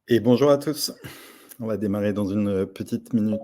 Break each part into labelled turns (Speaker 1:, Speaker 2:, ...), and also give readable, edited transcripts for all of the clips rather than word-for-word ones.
Speaker 1: Et bonjour à tous. On va démarrer dans une petite minute.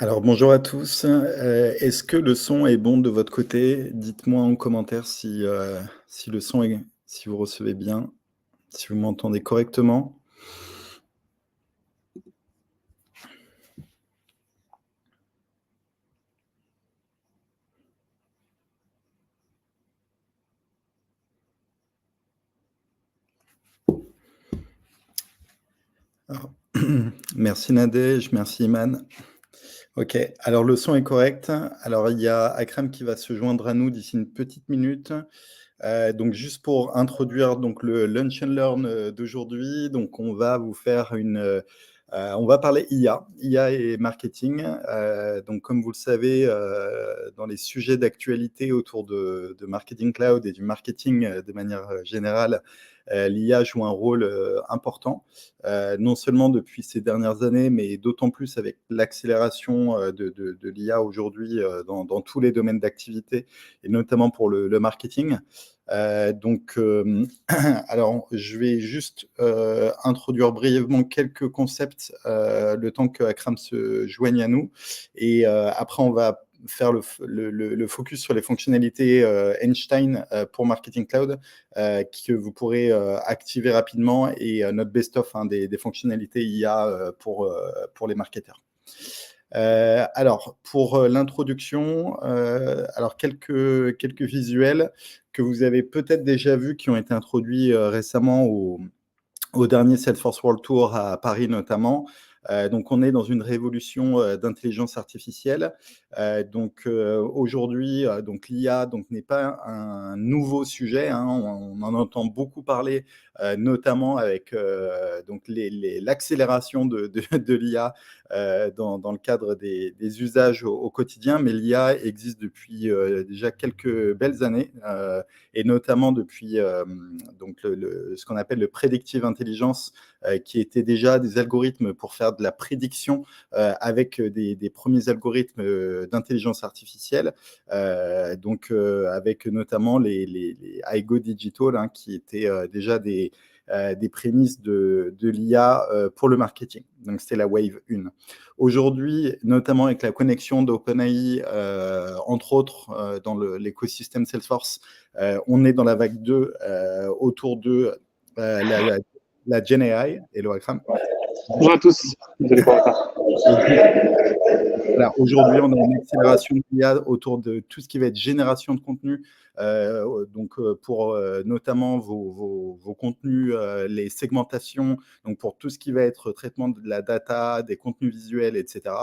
Speaker 1: Alors bonjour à tous. Est-ce que le son est bon de votre côté? Dites-moi en commentaire si le son est si vous recevez bien, si vous m'entendez correctement. Alors, merci Nadège, merci Iman. OK, alors le son est correct. Alors il y a Akram qui va se joindre à nous d'ici une petite minute. Donc juste pour introduire donc le Lunch and Learn, d'aujourd'hui, donc on va vous faire on va parler IA et marketing. Donc comme vous le savez, dans les sujets d'actualité autour de marketing cloud et du marketing, de manière, générale, l'IA joue un rôle, important, non seulement depuis ces dernières années, mais d'autant plus avec l'accélération, de l'IA aujourd'hui, dans tous les domaines d'activité et notamment pour le marketing. Alors je vais juste introduire brièvement quelques concepts, le temps que Akram se joigne à nous, et après on va faire le focus sur les fonctionnalités Einstein pour Marketing Cloud, que vous pourrez activer rapidement, et notre best-of, hein, des fonctionnalités IA pour les marketeurs. Alors pour l'introduction, alors quelques visuels que vous avez peut-être déjà vus, qui ont été introduits récemment au dernier Salesforce World Tour à Paris notamment. Donc on est dans une révolution d'intelligence artificielle. Aujourd'hui, donc l'IA n'est pas un nouveau sujet, hein. On en entend beaucoup parler, notamment avec donc l'accélération de l'IA dans le cadre des usages au quotidien. Mais l'IA existe depuis déjà quelques belles années, et notamment depuis donc ce qu'on appelle le predictive intelligence, qui étaient déjà des algorithmes pour faire de la prédiction avec des premiers algorithmes d'intelligence artificielle, avec notamment les iGo Digital, hein, qui étaient déjà des prémices de l'IA pour le marketing. Donc c'était la Wave 1. Aujourd'hui, notamment avec la connexion d'OpenAI, entre autres, dans l'écosystème Salesforce, on est dans la vague 2 autour de la Gen AI. Hello Akram.
Speaker 2: Bonjour à tous, désolé pour le retard.
Speaker 1: Voilà, aujourd'hui, on a une accélération de l'IA autour de tout ce qui va être génération de contenu, pour notamment vos contenus, les segmentations, donc pour tout ce qui va être traitement de la data, des contenus visuels, etc.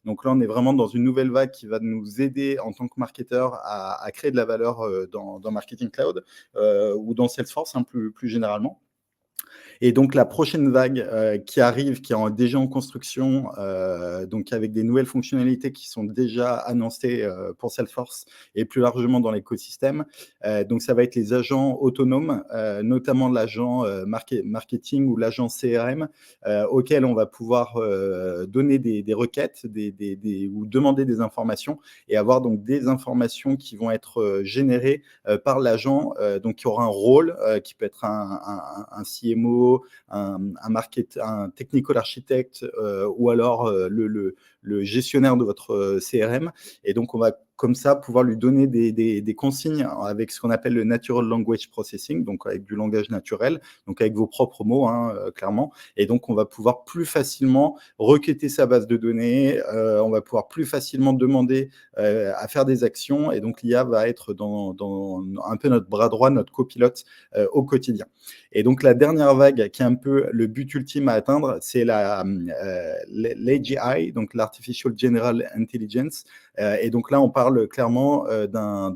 Speaker 1: Donc là, on est vraiment dans une nouvelle vague qui va nous aider en tant que marketeur à créer de la valeur dans Marketing Cloud, ou dans Salesforce, hein, plus généralement. Et donc la prochaine vague qui arrive, qui est déjà en construction, donc avec des nouvelles fonctionnalités qui sont déjà annoncées pour Salesforce et plus largement dans l'écosystème. Donc ça va être les agents autonomes, notamment l'agent marketing ou l'agent CRM, auquel on va pouvoir donner des requêtes ou demander des informations, et avoir donc des informations qui vont être générées par l'agent, donc qui aura un rôle qui peut être un CMO, un technical architecte, ou alors le gestionnaire de votre CRM. Et donc on va comme ça, pouvoir lui donner des consignes avec ce qu'on appelle le Natural Language Processing, donc avec du langage naturel, donc avec vos propres mots, clairement. Et donc, on va pouvoir plus facilement requêter sa base de données, on va pouvoir plus facilement demander à faire des actions. Et donc, l'IA va être dans un peu notre bras droit, notre copilote au quotidien. Et donc, la dernière vague, qui est un peu le but ultime à atteindre, c'est l'AGI, donc l'Artificial General Intelligence. Et donc là, on parle clairement d'un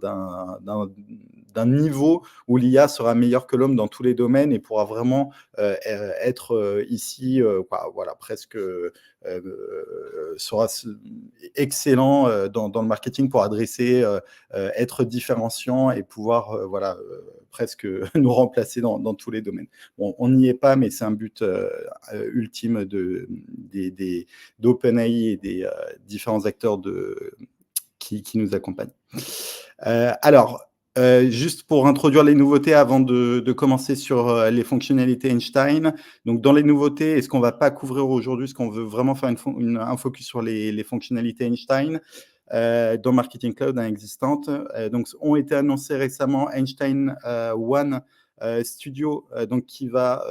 Speaker 1: niveau où l'IA sera meilleure que l'homme dans tous les domaines et pourra vraiment être ici, voilà, presque sera excellent dans le marketing pour adresser, être différenciant et pouvoir voilà, presque nous remplacer dans tous les domaines. Bon, on n'y est pas, mais c'est un but ultime d'OpenAI et des différents acteurs qui nous accompagnent. Alors, juste pour introduire les nouveautés avant de commencer sur les fonctionnalités Einstein. Donc, dans les nouveautés, et ce qu'on ne va pas couvrir aujourd'hui, ce qu'on veut vraiment faire un focus sur les fonctionnalités Einstein dans Marketing Cloud existantes. Donc, ont été annoncées récemment Einstein One Studio, donc qui va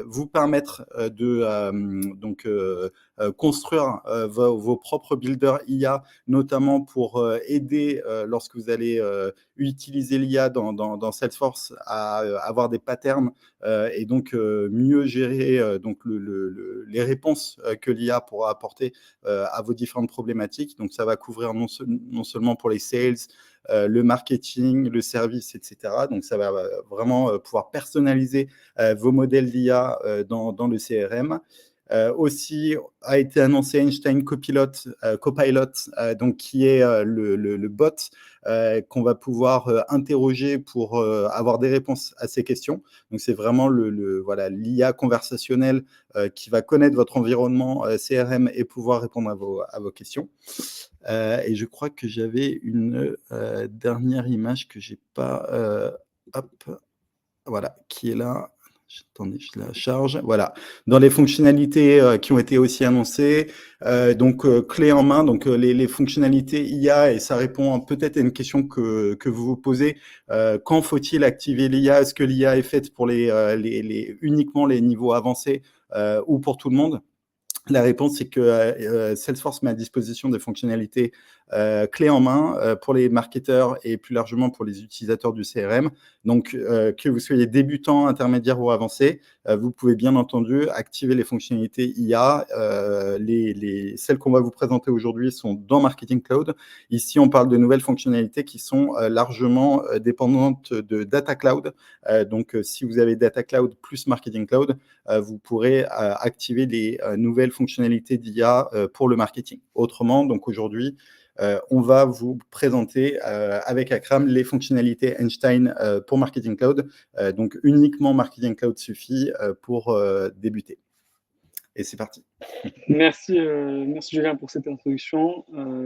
Speaker 1: vous permettre de construire vos propres builders IA, notamment pour aider lorsque vous allez utiliser l'IA dans Salesforce à avoir des patterns et donc mieux gérer donc les réponses que l'IA pourra apporter à vos différentes problématiques. Donc ça va couvrir non seulement pour les sales, le marketing, le service, etc. Donc ça va vraiment pouvoir personnaliser vos modèles d'IA dans le CRM. Aussi a été annoncé Einstein Copilot, donc qui est le bot qu'on va pouvoir interroger pour avoir des réponses à ces questions. Donc c'est vraiment voilà, l'IA conversationnelle qui va connaître votre environnement CRM et pouvoir répondre à vos questions. Et je crois que j'avais une dernière image que j'ai pas, hop, voilà, qui est là. Attendez, je la charge. Voilà. Dans les fonctionnalités qui ont été aussi annoncées, donc clé en main, donc les fonctionnalités IA, et ça répond peut-être à une question que vous vous posez. Quand faut-il activer l'IA? Est-ce que l'IA est faite pour uniquement les niveaux avancés ou pour tout le monde? La réponse, c'est que Salesforce met à disposition des fonctionnalités clés en main pour les marketeurs et plus largement pour les utilisateurs du CRM. Donc, que vous soyez débutant, intermédiaire ou avancé, vous pouvez bien entendu activer les fonctionnalités IA. Celles qu'on va vous présenter aujourd'hui sont dans Marketing Cloud. Ici, on parle de nouvelles fonctionnalités qui sont largement dépendantes de Data Cloud. Donc, si vous avez Data Cloud plus Marketing Cloud, vous pourrez activer les nouvelles fonctionnalités d'IA pour le marketing. Autrement, donc aujourd'hui, on va vous présenter avec Akram les fonctionnalités Einstein pour Marketing Cloud. Donc uniquement Marketing Cloud suffit pour débuter. Et c'est parti.
Speaker 2: Merci Julien pour cette introduction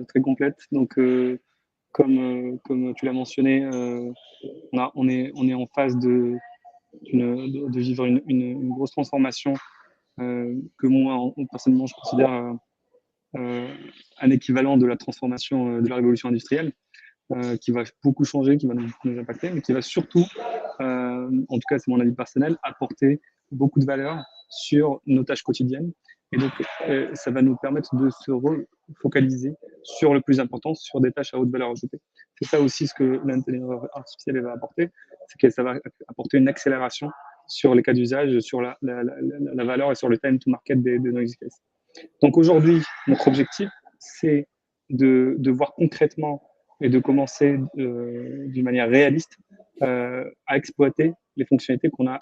Speaker 2: très complète. Donc, comme tu l'as mentionné, on est en phase de vivre une grosse transformation que moi, personnellement, je considère un équivalent de la transformation de la révolution industrielle, qui va beaucoup changer, qui va nous impacter, mais qui va surtout, en tout cas c'est mon avis personnel, apporter beaucoup de valeur sur nos tâches quotidiennes. Et donc, ça va nous permettre de se refocaliser sur le plus important, sur des tâches à haute valeur ajoutée. C'est ça aussi ce que l'intelligence artificielle va apporter, c'est que ça va apporter une accélération sur les cas d'usage, sur la valeur et sur le time to market de nos use cases. Donc aujourd'hui, notre objectif, c'est de voir concrètement et de commencer d'une manière réaliste à exploiter les fonctionnalités qu'on a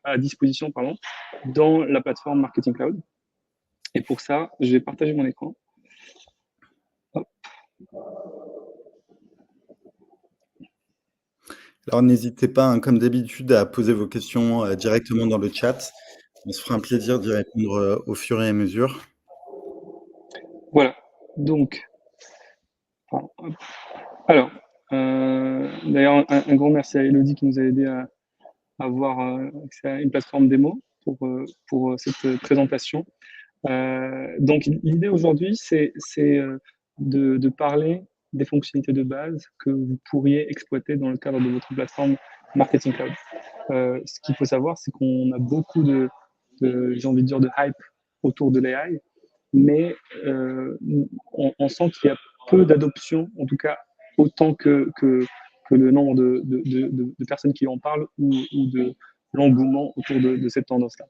Speaker 2: à disposition dans la plateforme Marketing Cloud. Et pour ça, je vais partager mon écran. Hop.
Speaker 1: Alors n'hésitez pas, comme d'habitude, à poser vos questions directement dans le chat. On se fera un plaisir d'y répondre au fur et à mesure.
Speaker 2: Voilà. Donc, alors, d'ailleurs, un grand merci à Elodie qui nous a aidé à avoir accès à une plateforme démo pour cette présentation. Donc, l'idée aujourd'hui, c'est de parler des fonctionnalités de base que vous pourriez exploiter dans le cadre de votre plateforme Marketing Cloud. Ce qu'il faut savoir, c'est qu'on a beaucoup j'ai envie de dire, de hype autour de l'AI, mais on sent qu'il y a peu d'adoption, en tout cas autant que le nombre de personnes qui en parlent ou de l'engouement autour de cette tendance-là.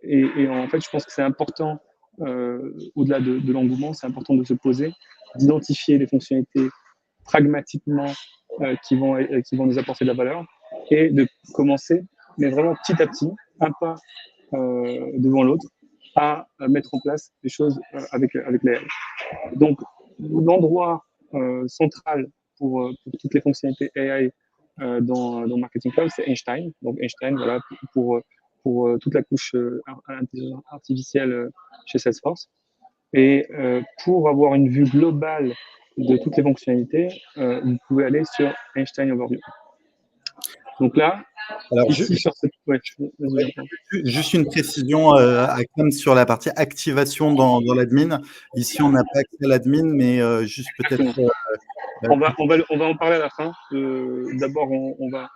Speaker 2: Et en fait, je pense que c'est important, au-delà de l'engouement, c'est important de se poser, d'identifier les fonctionnalités pragmatiquement qui vont nous apporter de la valeur et de commencer, mais vraiment petit à petit, un pas devant l'autre, à mettre en place des choses avec les AI. Donc, l'endroit central pour toutes les fonctionnalités AI dans Marketing Cloud, c'est Einstein. Donc, Einstein, voilà, pour toute la couche intelligence artificielle chez Salesforce. Et pour avoir une vue globale de toutes les fonctionnalités, vous pouvez aller sur Einstein Overview. Donc là,
Speaker 1: Alors,
Speaker 2: ici, sur cette... Ouais,
Speaker 1: juste une précision à Cam sur la partie activation dans l'admin. Ici, on n'a pas accès à l'admin, mais juste peut-être...
Speaker 2: on va en parler à la fin. D'abord, on va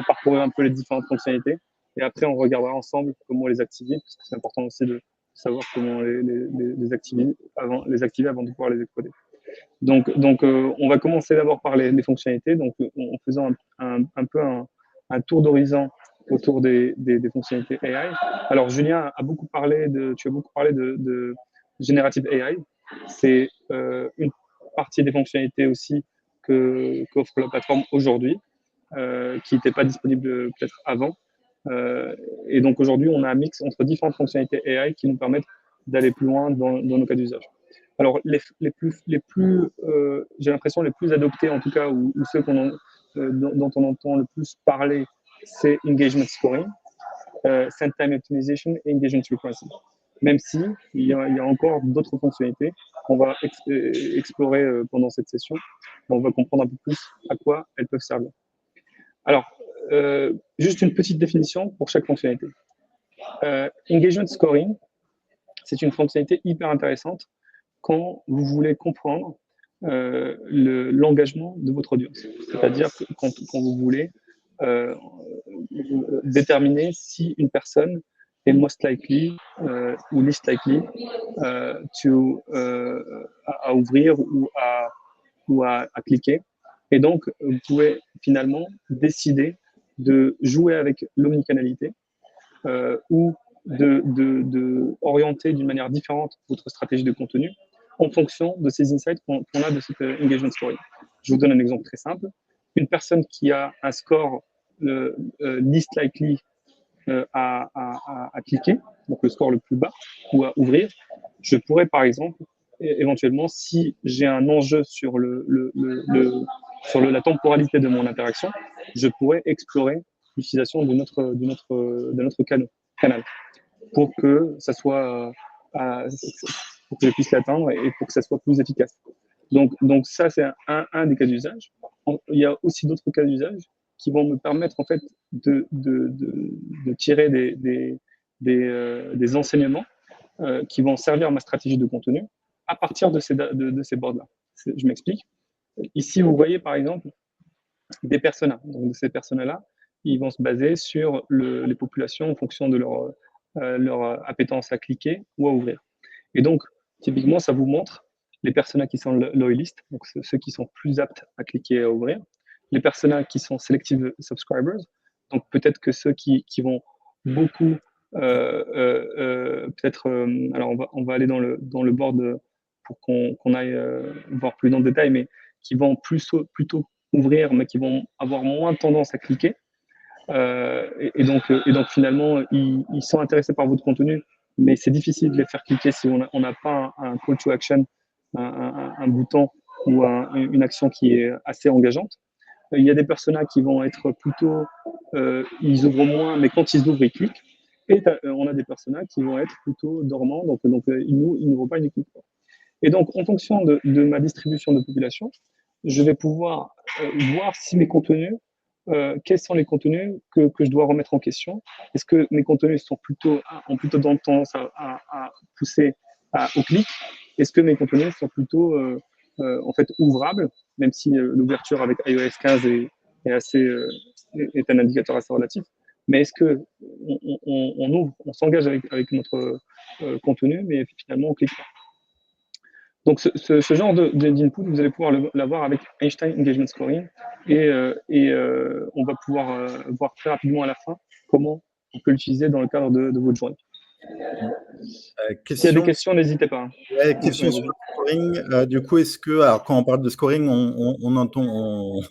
Speaker 2: parcourir un peu les différentes fonctionnalités et après, on regardera ensemble comment les activer, parce que c'est important aussi de savoir comment les activer avant de pouvoir les exploiter. Donc on va commencer d'abord par les fonctionnalités, donc en faisant un peu un tour d'horizon autour des fonctionnalités AI. Alors, Julien tu as beaucoup parlé de Generative AI. C'est une partie des fonctionnalités aussi qu'offre la plateforme aujourd'hui, qui n'était pas disponible peut-être avant. Et donc aujourd'hui, on a un mix entre différentes fonctionnalités AI qui nous permettent d'aller plus loin dans nos cas d'usage. Alors, j'ai l'impression les plus adoptés en tout cas, ou ceux dont on entend le plus parler, c'est engagement scoring, send time optimization et engagement repricing. Même si il y a encore d'autres fonctionnalités qu'on va explorer pendant cette session, on va comprendre un peu plus à quoi elles peuvent servir. Alors, juste une petite définition pour chaque fonctionnalité. Engagement scoring, c'est une fonctionnalité hyper intéressante quand vous voulez comprendre l'engagement de votre audience. C'est-à-dire que quand vous voulez déterminer si une personne est most likely ou least likely à ouvrir ou à cliquer. Et donc, vous pouvez finalement décider de jouer avec l'omnicanalité ou de orienter d'une manière différente votre stratégie de contenu en fonction de ces insights qu'on a de cet engagement scoring. Je vous donne un exemple très simple. Une personne qui a un score least likely à cliquer, donc le score le plus bas, ou à ouvrir, je pourrais par exemple, éventuellement, si j'ai un enjeu sur la temporalité de mon interaction, je pourrais explorer l'utilisation de notre canal pour que ça soit pour que je puisse l'atteindre et pour que ça soit plus efficace. Donc ça, c'est un des cas d'usage. Il y a aussi d'autres cas d'usage qui vont me permettre en fait de tirer des enseignements qui vont servir ma stratégie de contenu à partir de ces boards-là. Je m'explique. Ici, vous voyez par exemple des personas. Donc ces personas-là, ils vont se baser sur les populations en fonction de leur appétence à cliquer ou à ouvrir. Et donc, typiquement, ça vous montre les personas qui sont loyalistes, donc ceux qui sont plus aptes à cliquer et à ouvrir, les personas qui sont selective subscribers, donc peut-être que ceux qui vont beaucoup, peut-être, alors on va aller dans le board pour qu'on aille voir plus dans le détail, mais qui vont plutôt ouvrir, mais qui vont avoir moins tendance à cliquer. Et donc finalement, ils sont intéressés par votre contenu, mais c'est difficile de les faire cliquer si on n'a pas un call to action, un bouton ou une action qui est assez engageante. Il y a des personas qui vont être plutôt, ils ouvrent moins, mais quand ils ouvrent, ils cliquent. Et on a des personas qui vont être plutôt dormants, donc ils n'ouvrent pas, ils cliquent pas. Et donc, en fonction de ma distribution de population, je vais pouvoir voir si mes contenus, quels sont les contenus que je dois remettre en question. Est-ce que mes contenus ont plutôt tendance à pousser au clic? Est-ce que mes contenus sont plutôt en fait ouvrable, même si l'ouverture avec iOS 15 est assez est un indicateur assez relatif. Mais est-ce que on ouvre, on s'engage avec notre contenu, mais finalement on clique pas. Donc ce genre d'input, vous allez pouvoir l'avoir avec Einstein Engagement Scoring on va pouvoir voir très rapidement à la fin comment on peut l'utiliser dans le cadre de votre journée. S'il y a des questions, n'hésitez pas.
Speaker 1: Ouais, question sur le scoring. Du coup, alors quand on parle de scoring, on entend,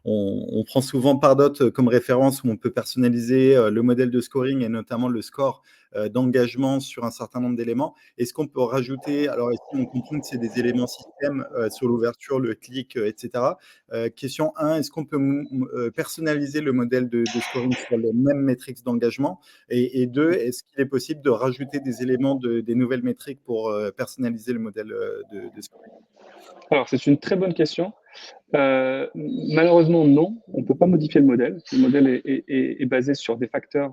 Speaker 1: on prend souvent Pardot comme référence où on peut personnaliser le modèle de scoring et notamment le score d'engagement sur un certain nombre d'éléments. Est-ce qu'on peut rajouter, alors ici on comprend que c'est des éléments système sur l'ouverture, le clic, etc. Question 1, est-ce qu'on peut personnaliser le modèle de scoring sur les mêmes métriques d'engagement? Et 2, est-ce qu'il est possible de rajouter des éléments des nouvelles métriques pour personnaliser le modèle de scoring?
Speaker 2: Alors, c'est une très bonne question. Malheureusement, non, on ne peut pas modifier le modèle. Le modèle est basé sur des facteurs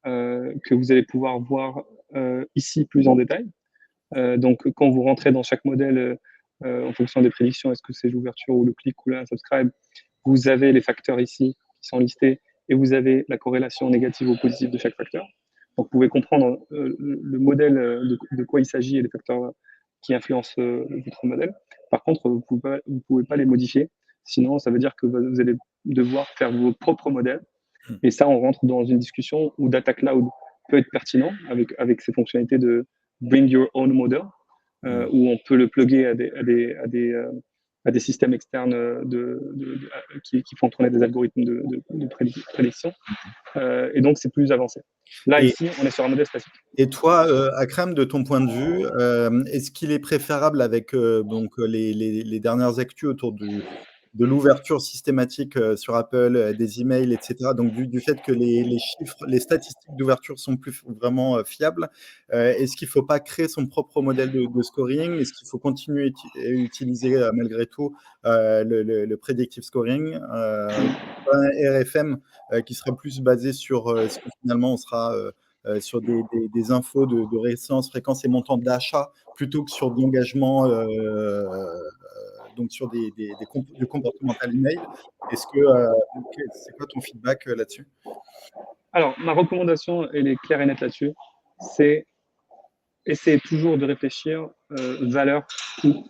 Speaker 2: que vous allez pouvoir voir ici plus en détail. Donc, quand vous rentrez dans chaque modèle, en fonction des prédictions, est-ce que c'est l'ouverture ou le clic ou la subscribe, vous avez les facteurs ici qui sont listés et vous avez la corrélation négative ou positive de chaque facteur. Donc, vous pouvez comprendre le modèle de quoi il s'agit et les facteurs qui influencent votre modèle. Par contre, vous ne pouvez pas les modifier. Sinon, ça veut dire que vous allez devoir faire vos propres modèles. Et ça, on rentre dans une discussion où Data Cloud peut être pertinent avec ces fonctionnalités de Bring Your Own Model, où on peut le plugger à des systèmes externes qui font tourner des algorithmes de prédiction. Et donc, c'est plus avancé. Là, ici, on est sur un modèle statique.
Speaker 1: Et toi, Akram, de ton point de vue, est-ce qu'il est préférable avec donc les dernières actus autour de l'ouverture systématique sur Apple, des emails, etc. Donc du fait que les chiffres, les statistiques d'ouverture sont plus vraiment fiables, est-ce qu'il ne faut pas créer son propre modèle de scoring? Est-ce qu'il faut continuer à utiliser malgré tout le predictive scoring, un RFM qui sera plus basé sur ce que finalement on sera sur des infos de récence, fréquence et montant d'achat plutôt que sur de l'engagement, donc sur du comportemental email. C'est quoi ton feedback là-dessus?
Speaker 2: Alors, ma recommandation, elle est claire et nette là-dessus. C'est essayer toujours de réfléchir valeur, coût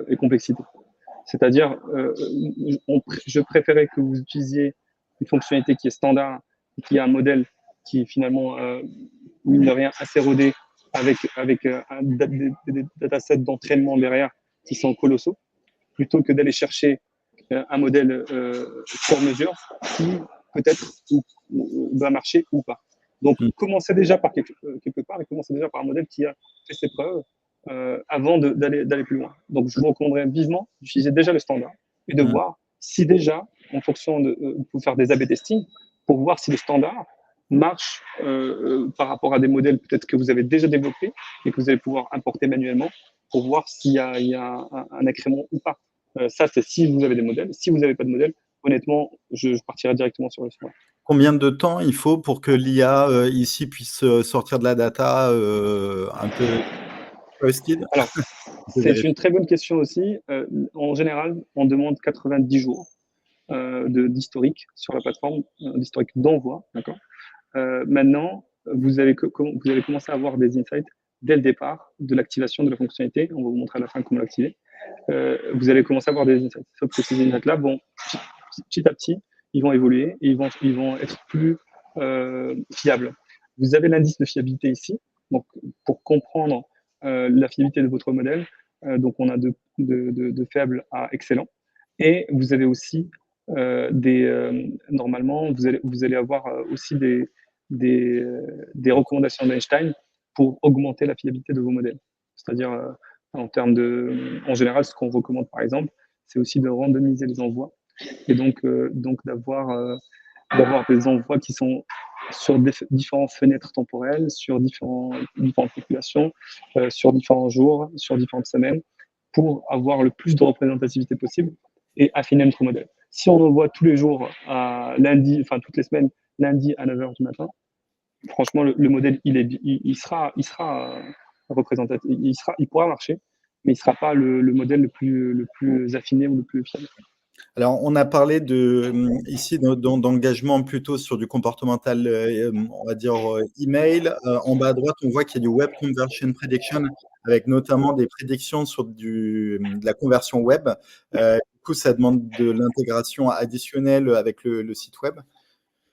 Speaker 2: et complexité. C'est-à-dire, je préférais que vous utilisiez une fonctionnalité qui est standard, qui a un modèle qui est finalement, mine de rien, assez rodé, avec des datasets d'entraînement derrière qui sont colossaux, plutôt que d'aller chercher un modèle sur mesure qui peut-être va marcher ou pas. Donc, commencez déjà par quelque part et commencez déjà par un modèle qui a fait ses preuves avant d'aller plus loin. Donc, je vous recommanderais vivement d'utiliser déjà le standard et de voir si déjà, en fonction de, pour faire des A/B testing, pour voir si le standard marche par rapport à des modèles peut-être que vous avez déjà développés et que vous allez pouvoir importer manuellement pour voir s'il y a un incrément ou pas. Ça, c'est si vous avez des modèles. Si vous n'avez pas de modèle, honnêtement, je partirai directement sur le standard.
Speaker 1: Combien de temps il faut pour que l'IA ici puisse sortir de la data un peu trusted?
Speaker 2: Alors, c'est une très bonne question aussi. En général, on demande 90 jours d'historique sur la plateforme, d'historique d'envoi. D'accord. Maintenant, vous allez commencer à avoir des insights dès le départ de l'activation de la fonctionnalité. On va vous montrer à la fin comment l'activer. Vous allez commencer à avoir des insights. Sauf que ces insights-là vont petit à petit, ils vont évoluer et ils vont être plus fiables. Vous avez l'indice de fiabilité ici. Donc, pour comprendre la fiabilité de votre modèle, donc on a de faible à excellent. Et vous avez aussi normalement, vous allez avoir aussi des recommandations d'Einstein pour augmenter la fiabilité de vos modèles. C'est-à-dire, en général, ce qu'on recommande par exemple, c'est aussi de randomiser les envois et donc d'avoir des envois qui sont sur différentes fenêtres temporelles, sur différentes populations, sur différents jours, sur différentes semaines, pour avoir le plus de représentativité possible et affiner notre modèle. Si on envoie tous les jours à lundi, enfin toutes les semaines, lundi à 9h du matin, franchement, le modèle, il sera représentatif, il pourra marcher, mais il ne sera pas le modèle le plus affiné ou le plus fiable.
Speaker 1: Alors, on a parlé ici d'engagement plutôt sur du comportemental, on va dire email. En bas à droite, on voit qu'il y a du Web Conversion Prediction avec notamment des prédictions sur de la conversion web. Du coup, ça demande de l'intégration additionnelle avec le site web.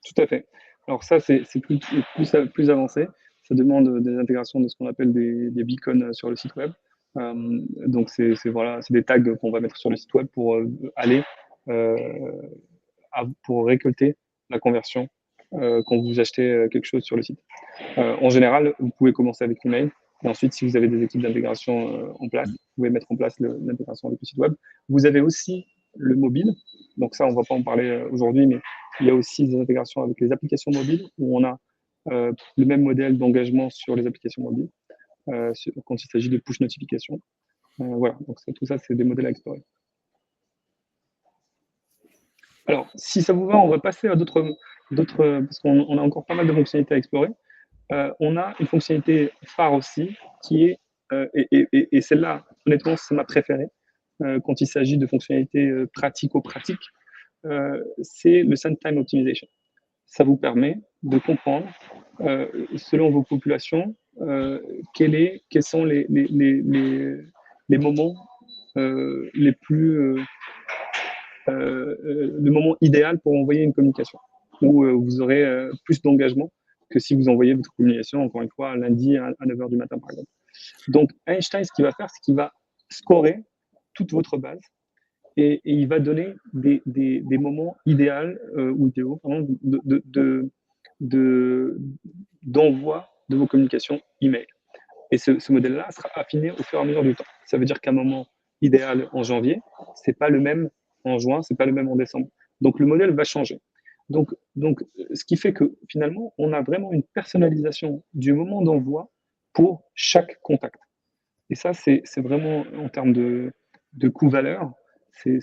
Speaker 2: Tout à fait. Alors ça, c'est plus avancé. Ça demande des intégrations de ce qu'on appelle des beacons sur le site web. Donc voilà, c'est des tags qu'on va mettre sur le site web pour aller euh, pour récolter la conversion quand vous achetez quelque chose sur le site. En général, vous pouvez commencer avec l'email. Et ensuite, si vous avez des équipes d'intégration en place, vous pouvez mettre en place l'intégration avec le site web. Vous avez aussi le mobile. Donc ça, on ne va pas en parler aujourd'hui, mais il y a aussi des intégrations avec les applications mobiles où on a le même modèle d'engagement sur les applications mobiles quand il s'agit de push notification. Voilà, donc tout ça, c'est des modèles à explorer. Alors, si ça vous va, on va passer à d'autres parce qu'on a encore pas mal de fonctionnalités à explorer. On a une fonctionnalité phare aussi qui est, et celle-là, honnêtement, c'est ma préférée quand il s'agit de fonctionnalités pratico-pratiques, c'est le send time optimization. Ça vous permet de comprendre, selon vos populations, quels sont les moments les plus le moment idéal pour envoyer une communication, où vous aurez plus d'engagement que si vous envoyez votre communication, encore une fois, lundi à 9h du matin, par exemple. Donc, Einstein, ce qu'il va faire, c'est qu'il va scorer toute votre base et il va donner des moments idéaux ou idéaux d'envoi de vos communications email. Et ce modèle-là sera affiné au fur et à mesure du temps. Ça veut dire qu'un moment idéal en janvier, c'est pas le même en juin, c'est pas le même en décembre. Donc le modèle va changer. Donc, ce qui fait que finalement, on a vraiment une personnalisation du moment d'envoi pour chaque contact. Et ça, c'est vraiment en termes de coût-valeur, c'est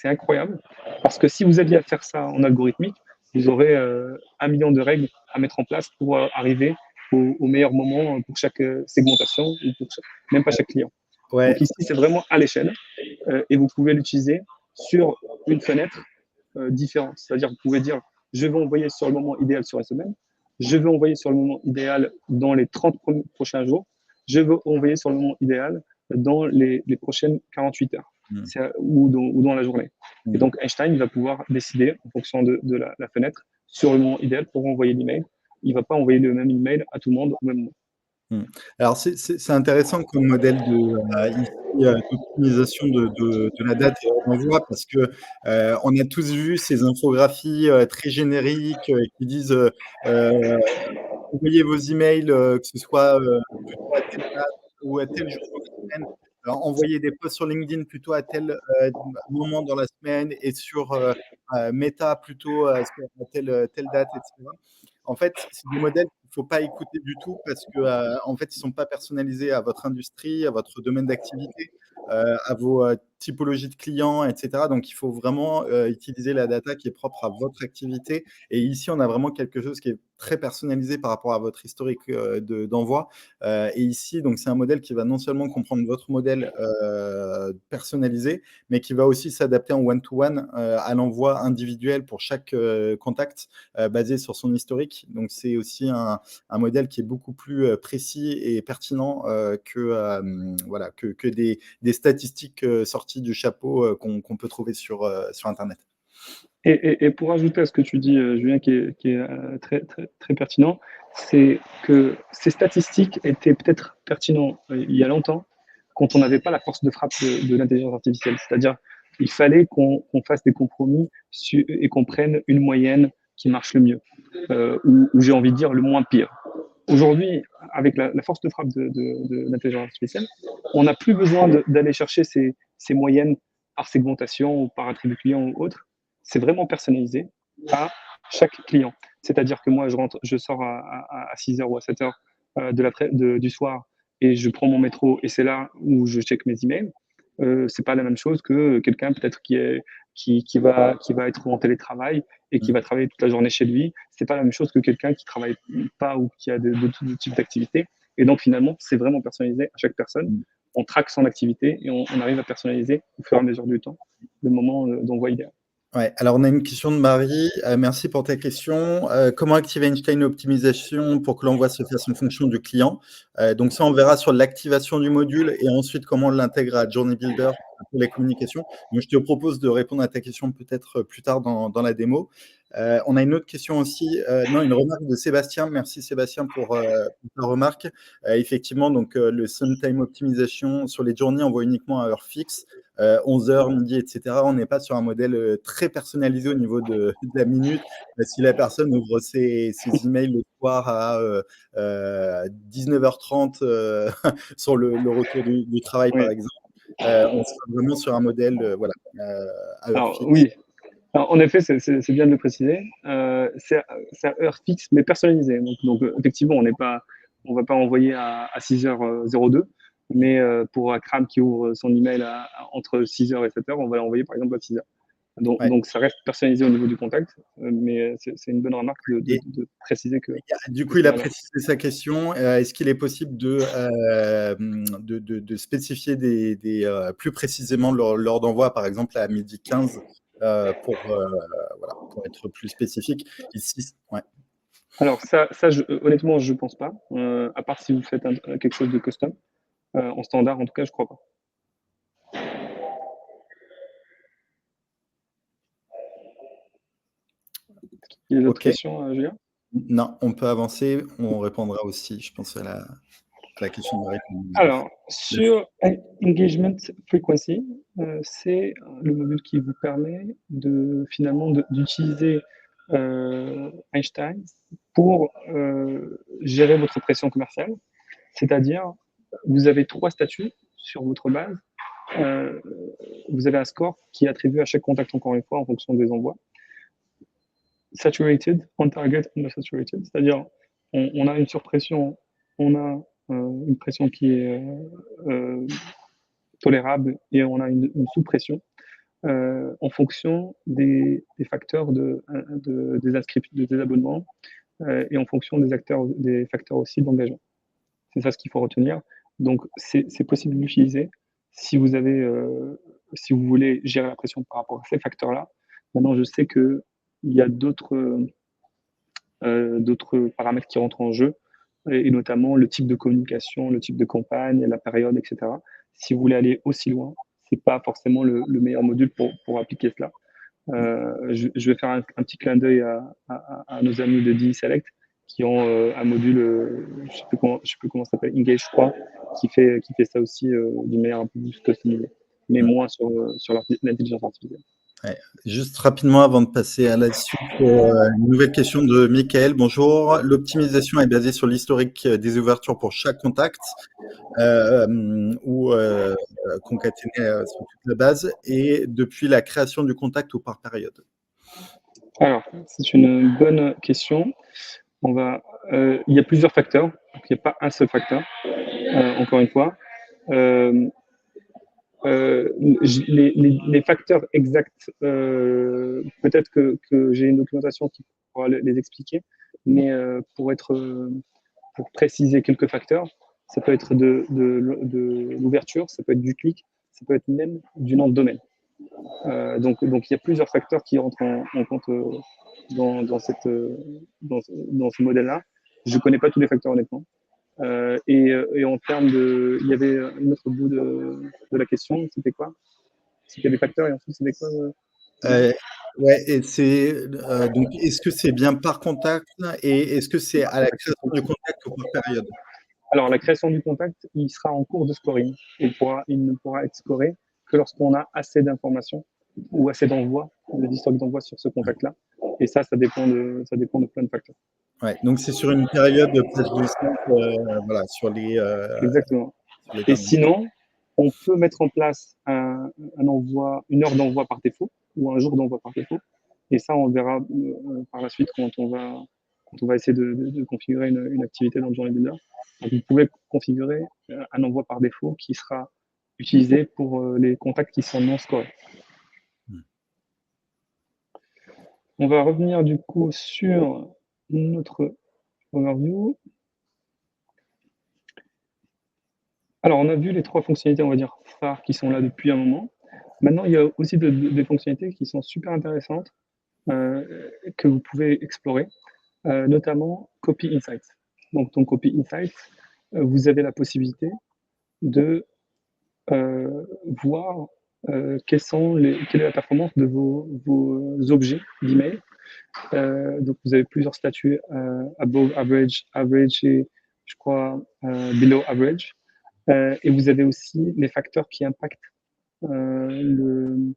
Speaker 2: incroyable. Parce que si vous aviez à faire ça en algorithmique, vous aurez 1 million de règles à mettre en place pour arriver au meilleur moment pour chaque segmentation, ou même pas chaque client.
Speaker 1: Ouais.
Speaker 2: Donc ici, c'est vraiment à l'échelle et vous pouvez l'utiliser sur une fenêtre différente. C'est-à-dire, vous pouvez dire, je vais envoyer sur le moment idéal sur la semaine, je vais envoyer sur le moment idéal dans les 30 prochains jours, je veux envoyer sur le moment idéal dans les prochaines 48 heures ou dans la journée. Et donc, Einstein va pouvoir décider, en fonction de la fenêtre, sur le moment idéal pour envoyer l'email. Il ne va pas envoyer le même email à tout le monde au même moment.
Speaker 1: Alors, c'est intéressant comme modèle d'optimisation de la date et d'envoi parce que on a tous vu ces infographies très génériques qui disent envoyez vos emails, que ce soit plutôt à telle date ou à tel jour dans la semaine. Alors, envoyez des posts sur LinkedIn plutôt à tel moment dans la semaine et sur Meta plutôt à telle date, etc. En fait, c'est des modèles qu'il ne faut pas écouter du tout parce que en fait, ils ne sont pas personnalisés à votre industrie, à votre domaine d'activité, à vos typologies de clients, etc. Donc, il faut vraiment utiliser la data qui est propre à votre activité. Et ici, on a vraiment quelque chose qui est très personnalisé par rapport à votre historique d'envoi. Et ici, donc, c'est un modèle qui va non seulement comprendre votre modèle personnalisé, mais qui va aussi s'adapter en one-to-one à l'envoi individuel pour chaque contact basé sur son historique. Donc, c'est aussi un modèle qui est beaucoup plus précis et pertinent que des statistiques sorties du chapeau qu'on peut trouver sur Internet.
Speaker 2: Et pour ajouter à ce que tu dis, Julien, qui est très, très, très pertinent, c'est que ces statistiques étaient peut-être pertinentes il y a longtemps, quand on n'avait pas la force de frappe de l'intelligence artificielle. C'est-à-dire, il fallait qu'on fasse des compromis et qu'on prenne une moyenne qui marche le mieux, ou j'ai envie de dire le moins pire. Aujourd'hui, avec la force de frappe de l'intelligence artificielle, on n'a plus besoin d'aller chercher ces moyennes par segmentation ou par attribut client ou autre. C'est vraiment personnalisé à chaque client. C'est-à-dire que moi, je sors à 6h ou à 7h du soir et je prends mon métro et c'est là où je check mes emails. C'est pas la même chose que quelqu'un peut-être qui va être en télétravail et qui va travailler toute la journée chez lui. C'est pas la même chose que quelqu'un qui travaille pas ou qui a d'autres types d'activités. Et donc finalement, c'est vraiment personnalisé à chaque personne on traque son activité et on arrive à personnaliser au fur et à mesure du temps le moment d'envoi idéal.
Speaker 1: Ouais, alors on a une question de Marie. Merci pour ta question. Comment activer Einstein Optimisation pour que l'envoi se fasse en fonction du client? Donc ça, on verra sur l'activation du module et ensuite comment on l'intègre à Journey Builder pour les communications. Donc je te propose de répondre à ta question peut-être plus tard dans la démo. On a une autre question aussi, non, une remarque de Sébastien. Merci Sébastien pour ta remarque. Effectivement, donc le Sun Time Optimisation sur les journées, on voit uniquement à heure fixe. 11h, midi, etc. On n'est pas sur un modèle très personnalisé au niveau de la minute. Si la personne ouvre ses emails le soir à 19h30 sur le retour du travail, par
Speaker 2: Oui.
Speaker 1: exemple, on sera vraiment sur un modèle voilà, à heure
Speaker 2: Alors
Speaker 1: fixe.
Speaker 2: oui, alors, en effet, c'est bien de le préciser. C'est à heure fixe, mais personnalisé. Donc effectivement, on va pas envoyer à 6h02, mais pour Akram qui ouvre son email entre 6h et 7h, on va l'envoyer par exemple à 6h.
Speaker 1: Ouais.
Speaker 2: Donc ça reste personnalisé au niveau du contact, mais c'est une bonne remarque de préciser que
Speaker 1: Du coup,
Speaker 2: c'est
Speaker 1: il a
Speaker 2: à l'heure.
Speaker 1: précisé sa question. Est-ce qu'il est possible de spécifier plus précisément l'heure d'envoi, par exemple à 12h15, voilà, pour être plus spécifique? Ici, ouais.
Speaker 2: Alors honnêtement, je pense pas, à part si vous faites quelque chose de custom. En standard, en tout cas, je crois pas. Il y a d'autres
Speaker 1: OK.
Speaker 2: questions, Julien?
Speaker 1: Non, on peut avancer. On répondra aussi, je pense, à la question de Marie.
Speaker 2: Alors, sur Engagement Frequency, c'est le module qui vous permet finalement d'utiliser Einstein pour gérer votre pression commerciale. C'est-à-dire, vous avez 3 statuts sur votre base. Euh, vous avez un score qui est attribué à chaque contact, encore une fois, en fonction des envois. Saturated, on target, undersaturated, c'est-à-dire on a une surpression, on a une pression qui est tolérable et on a une sous-pression en fonction des facteurs des inscriptions, des abonnements et en fonction des facteurs aussi d'engagement. C'est ça ce qu'il faut retenir. Donc c'est possible d'utiliser si vous avez, si vous voulez gérer la pression par rapport à ces facteurs-là. Maintenant, je sais qu'il y a d'autres paramètres qui rentrent en jeu, et notamment le type de communication, le type de campagne, la période, etc. Si vous voulez aller aussi loin, c'est pas forcément le meilleur module pour appliquer cela. Je vais faire un petit clin d'œil à nos amis de DI Select qui ont un module, je sais plus comment ça s'appelle, Engage, je crois, qui fait ça aussi d'une manière un peu plus customisée, mais moins sur l'intelligence artificielle.
Speaker 1: Ouais. Juste rapidement avant de passer à la suite, une nouvelle question de Michael. Bonjour. L'optimisation est basée sur l'historique des ouvertures pour chaque contact ou concaténé sur toute la base et depuis la création du contact ou par période.
Speaker 2: Alors, c'est une bonne question. Il y a plusieurs facteurs, donc il n'y a pas un seul facteur, encore une fois. Euh, les facteurs exacts, peut-être que j'ai une documentation qui pourra les expliquer, mais pour préciser quelques facteurs, ça peut être de l'ouverture, ça peut être du clic, ça peut être même du nom de domaine. Donc il y a plusieurs facteurs qui rentrent en compte dans ce modèle-là. Je ne connais pas tous les facteurs honnêtement. Et en termes de, il y avait un autre bout de la question, c'était quoi? C'était les facteurs et ensuite c'était quoi?
Speaker 1: Ouais, et c'est donc est-ce que c'est bien par contact et est-ce que c'est à la création du contact ou par période?
Speaker 2: Alors la création du contact, il sera en cours de scoring. Il ne pourra être scoré que lorsqu'on a assez d'informations ou assez d'envois, d'historique d'envoi sur ce contact-là. Et ça dépend de plein de facteurs.
Speaker 1: Ouais, donc c'est sur une période de page glissante, voilà,
Speaker 2: Exactement.
Speaker 1: sur les
Speaker 2: Et
Speaker 1: derniers.
Speaker 2: sinon, on peut mettre en place une heure d'envoi par défaut ou un jour d'envoi par défaut. Et ça, on verra par la suite quand on va essayer de configurer une activité dans le Journey Builder. Donc, vous pouvez configurer un envoi par défaut qui sera utilisé pour les contacts qui sont non scorés.
Speaker 1: Mmh.
Speaker 2: On va revenir du coup sur notre overview. Alors, on a vu les 3 fonctionnalités, on va dire, phares qui sont là depuis un moment. Maintenant, il y a aussi des fonctionnalités qui sont super intéressantes, que vous pouvez explorer, notamment Copy Insights. Donc dans Copy Insights, vous avez la possibilité de voir quelle est la performance de vos objets d'email. Donc vous avez plusieurs statuts, above average, average et je crois below average. Et vous avez aussi les facteurs qui impactent le,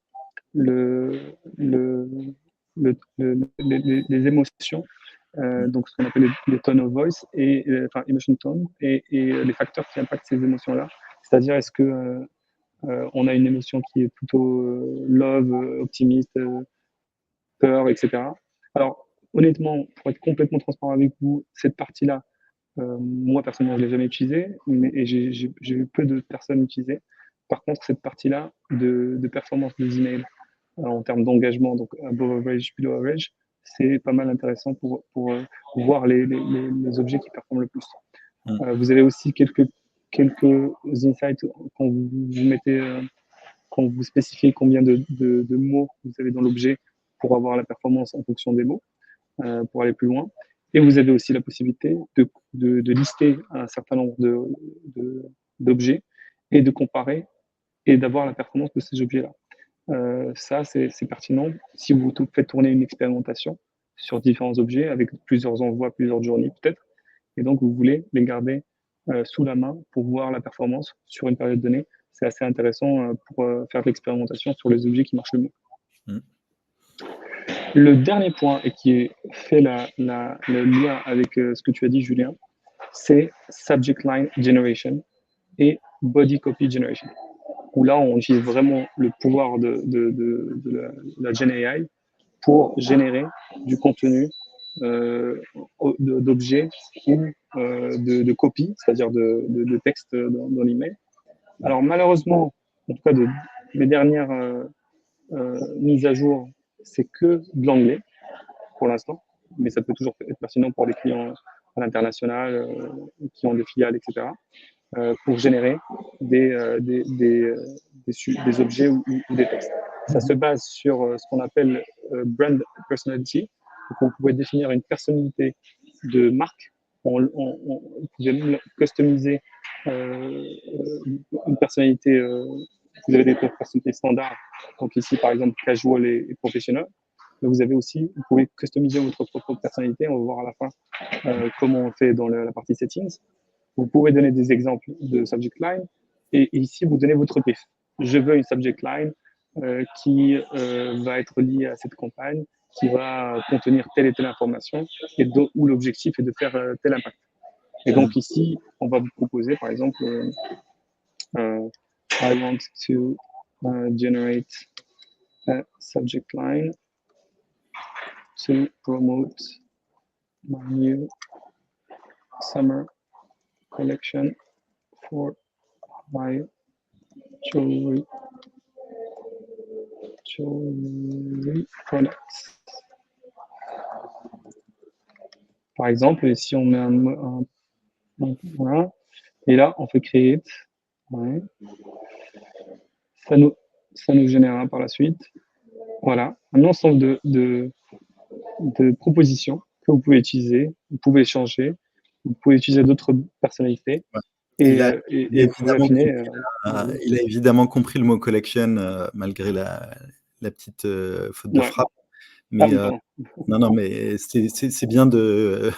Speaker 2: le, le, les émotions, donc ce qu'on appelle les tone of voice, enfin emotion tone, et les facteurs qui impactent ces émotions-là. C'est-à-dire, est-ce que on a une émotion qui est plutôt love, optimiste, peur, etc. Alors, honnêtement, pour être complètement transparent avec vous, cette partie-là, moi, personnellement, je ne l'ai jamais utilisée, et j'ai vu peu de personnes l'utiliser. Par contre, cette partie-là de performance des emails en termes d'engagement, donc above average, below average, c'est pas mal intéressant pour voir les objets qui performent le plus. Vous avez aussi quelques insights quand vous mettez quand vous spécifiez combien de mots vous avez dans l'objet pour avoir la performance en fonction des mots, pour aller plus loin. Et vous avez aussi la possibilité de lister un certain nombre d'objets et de comparer et d'avoir la performance de ces objets-là. Ça, c'est pertinent si vous faites tourner une expérimentation sur différents objets avec plusieurs envois, plusieurs journées peut-être, et donc vous voulez les garder sous la main pour voir la performance sur une période donnée. C'est assez intéressant pour faire de l'expérimentation sur les objets qui marchent le mieux.
Speaker 1: Mmh.
Speaker 2: Le dernier point, et qui fait le lien avec ce que tu as dit, Julien, c'est Subject Line Generation et Body Copy Generation, où là, on utilise vraiment le pouvoir de la Gen AI pour générer du contenu d'objets ou de copies, c'est-à-dire de texte dans l'email. Alors malheureusement, en tout cas de mes dernières mises à jour, c'est que de l'anglais pour l'instant, mais ça peut toujours être pertinent pour des clients à l'international qui ont des filiales, etc., pour générer des objets ou des textes. Ça se base sur ce qu'on appelle brand personality. Donc, on pouvait définir une personnalité de marque. On pouvait même customiser une personnalité. Vous avez des personnalités standards, donc ici par exemple casual et professionnel. Mais vous avez aussi, vous pouvez customiser votre propre personnalité. On va voir à la fin comment on fait dans la partie settings. Vous pouvez donner des exemples de subject line et ici vous donnez votre brief. Je veux une subject line qui va être liée à cette campagne, qui va contenir telle et telle information et où l'objectif est de faire tel impact. Et donc ici, on va vous proposer par exemple I want to generate a subject line to promote my new summer collection for my jewelry products. Par exemple, si on met voilà, et là, on fait create, ouais. ça, nous, ça nous génère par la suite, voilà, un ensemble de propositions que vous pouvez utiliser, vous pouvez échanger, vous pouvez utiliser d'autres personnalités,
Speaker 1: Ouais.
Speaker 2: et,
Speaker 1: Il a,
Speaker 2: euh, et,
Speaker 1: il a
Speaker 2: et vous pouvez
Speaker 1: évidemment
Speaker 2: affiner.
Speaker 1: compris il a évidemment compris le mot collection, malgré la petite faute de
Speaker 2: Ouais.
Speaker 1: frappe.
Speaker 2: Ah,
Speaker 1: Mais
Speaker 2: pardon.
Speaker 1: non, mais c'est bien de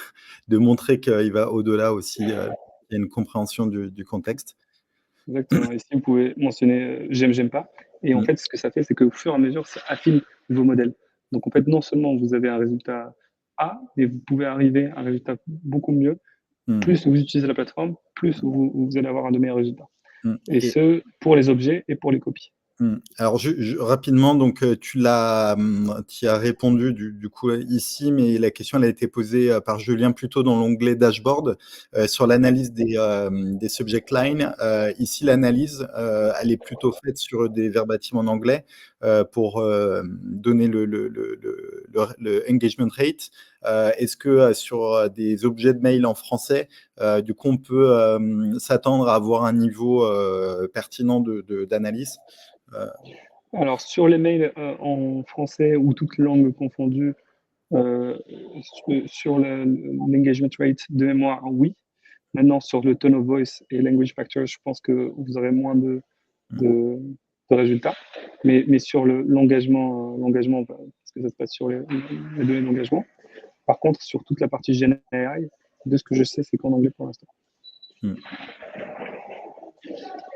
Speaker 1: montrer qu'il va au-delà aussi. Il y a une compréhension du contexte.
Speaker 2: Exactement. Ici, vous pouvez mentionner j'aime, j'aime pas. Et en
Speaker 1: Mmh,
Speaker 2: fait, ce que ça fait, c'est qu'au fur et à mesure, ça affine vos modèles. Donc, en fait, non seulement vous avez un résultat A, mais vous pouvez arriver à un résultat beaucoup mieux.
Speaker 1: mmh,
Speaker 2: Plus vous utilisez la plateforme, plus vous allez avoir de meilleurs résultats.
Speaker 1: mmh.
Speaker 2: Et ce, pour les objets et pour les copies.
Speaker 1: Alors rapidement, donc tu y as répondu du coup ici, mais la question elle a été posée par Julien plutôt dans l'onglet dashboard sur l'analyse des subject lines. Ici, l'analyse elle est plutôt faite sur des verbatims en anglais pour donner le engagement rate. Est-ce que sur des objets de mail en français, du coup, on peut s'attendre à avoir un niveau pertinent d'analyse?
Speaker 2: Alors, sur les mails en français ou toutes langues confondues, sur l'engagement rate de mémoire, oui. Maintenant, sur le tone of voice et language factor, je pense que vous aurez moins de résultats. Mais sur l'engagement, parce que ça se passe sur les données d'engagement. Par contre, sur toute la partie GenAI, de ce que je sais, c'est qu'en anglais pour l'instant.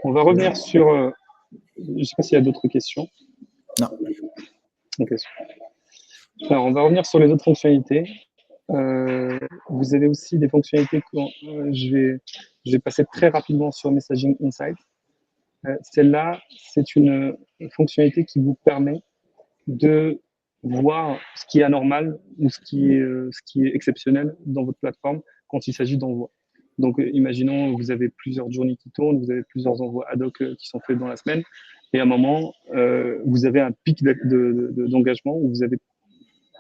Speaker 2: On va revenir sur... je ne sais pas s'il y a d'autres questions.
Speaker 1: Non.
Speaker 2: Ok. Alors, on va revenir sur les autres fonctionnalités. Vous avez aussi des fonctionnalités que je vais passer très rapidement sur Messaging Insight. Celle-là, c'est une fonctionnalité qui vous permet de voir ce qui est anormal ou ce qui est exceptionnel dans votre plateforme quand il s'agit d'envoi. Donc, imaginons vous avez plusieurs journées qui tournent, vous avez plusieurs envois ad hoc qui sont faits dans la semaine, et à un moment, vous avez un pic d'engagement où vous avez,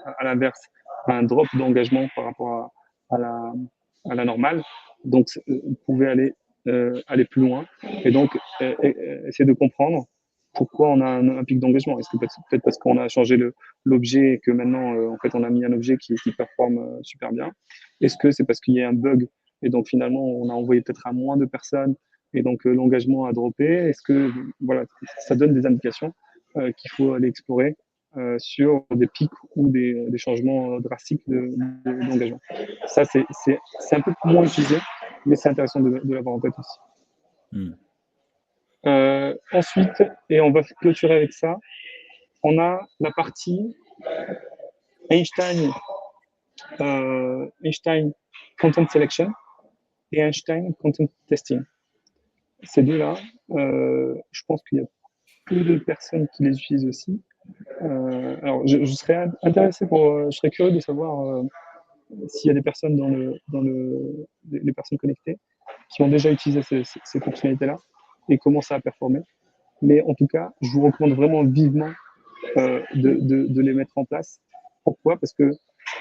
Speaker 2: à l'inverse, un drop d'engagement par rapport à la normale. Donc, vous pouvez aller plus loin et donc essayer de comprendre pourquoi on a un pic d'engagement. Est-ce que peut-être parce qu'on a changé l'objet et que maintenant, en fait, on a mis un objet qui performe super bien? Est-ce que c'est parce qu'il y a un bug et donc finalement, on a envoyé peut-être à moins de personnes et donc l'engagement a droppé? Est-ce que voilà, ça donne des indications qu'il faut aller explorer sur des pics ou des changements drastiques d'engagement. Ça, c'est un peu moins utilisé, mais c'est intéressant de l'avoir en tête aussi. Ensuite, et on va clôturer avec ça, on a la partie Einstein Content Selection et Einstein Content Testing. Ces deux-là, je pense qu'il y a peu de personnes qui les utilisent aussi. Alors, je serais intéressé je serais curieux de savoir s'il y a des personnes les personnes connectées qui ont déjà utilisé ces fonctionnalités-là et comment ça a performé. Mais en tout cas, je vous recommande vraiment vivement de les mettre en place. Pourquoi? Parce que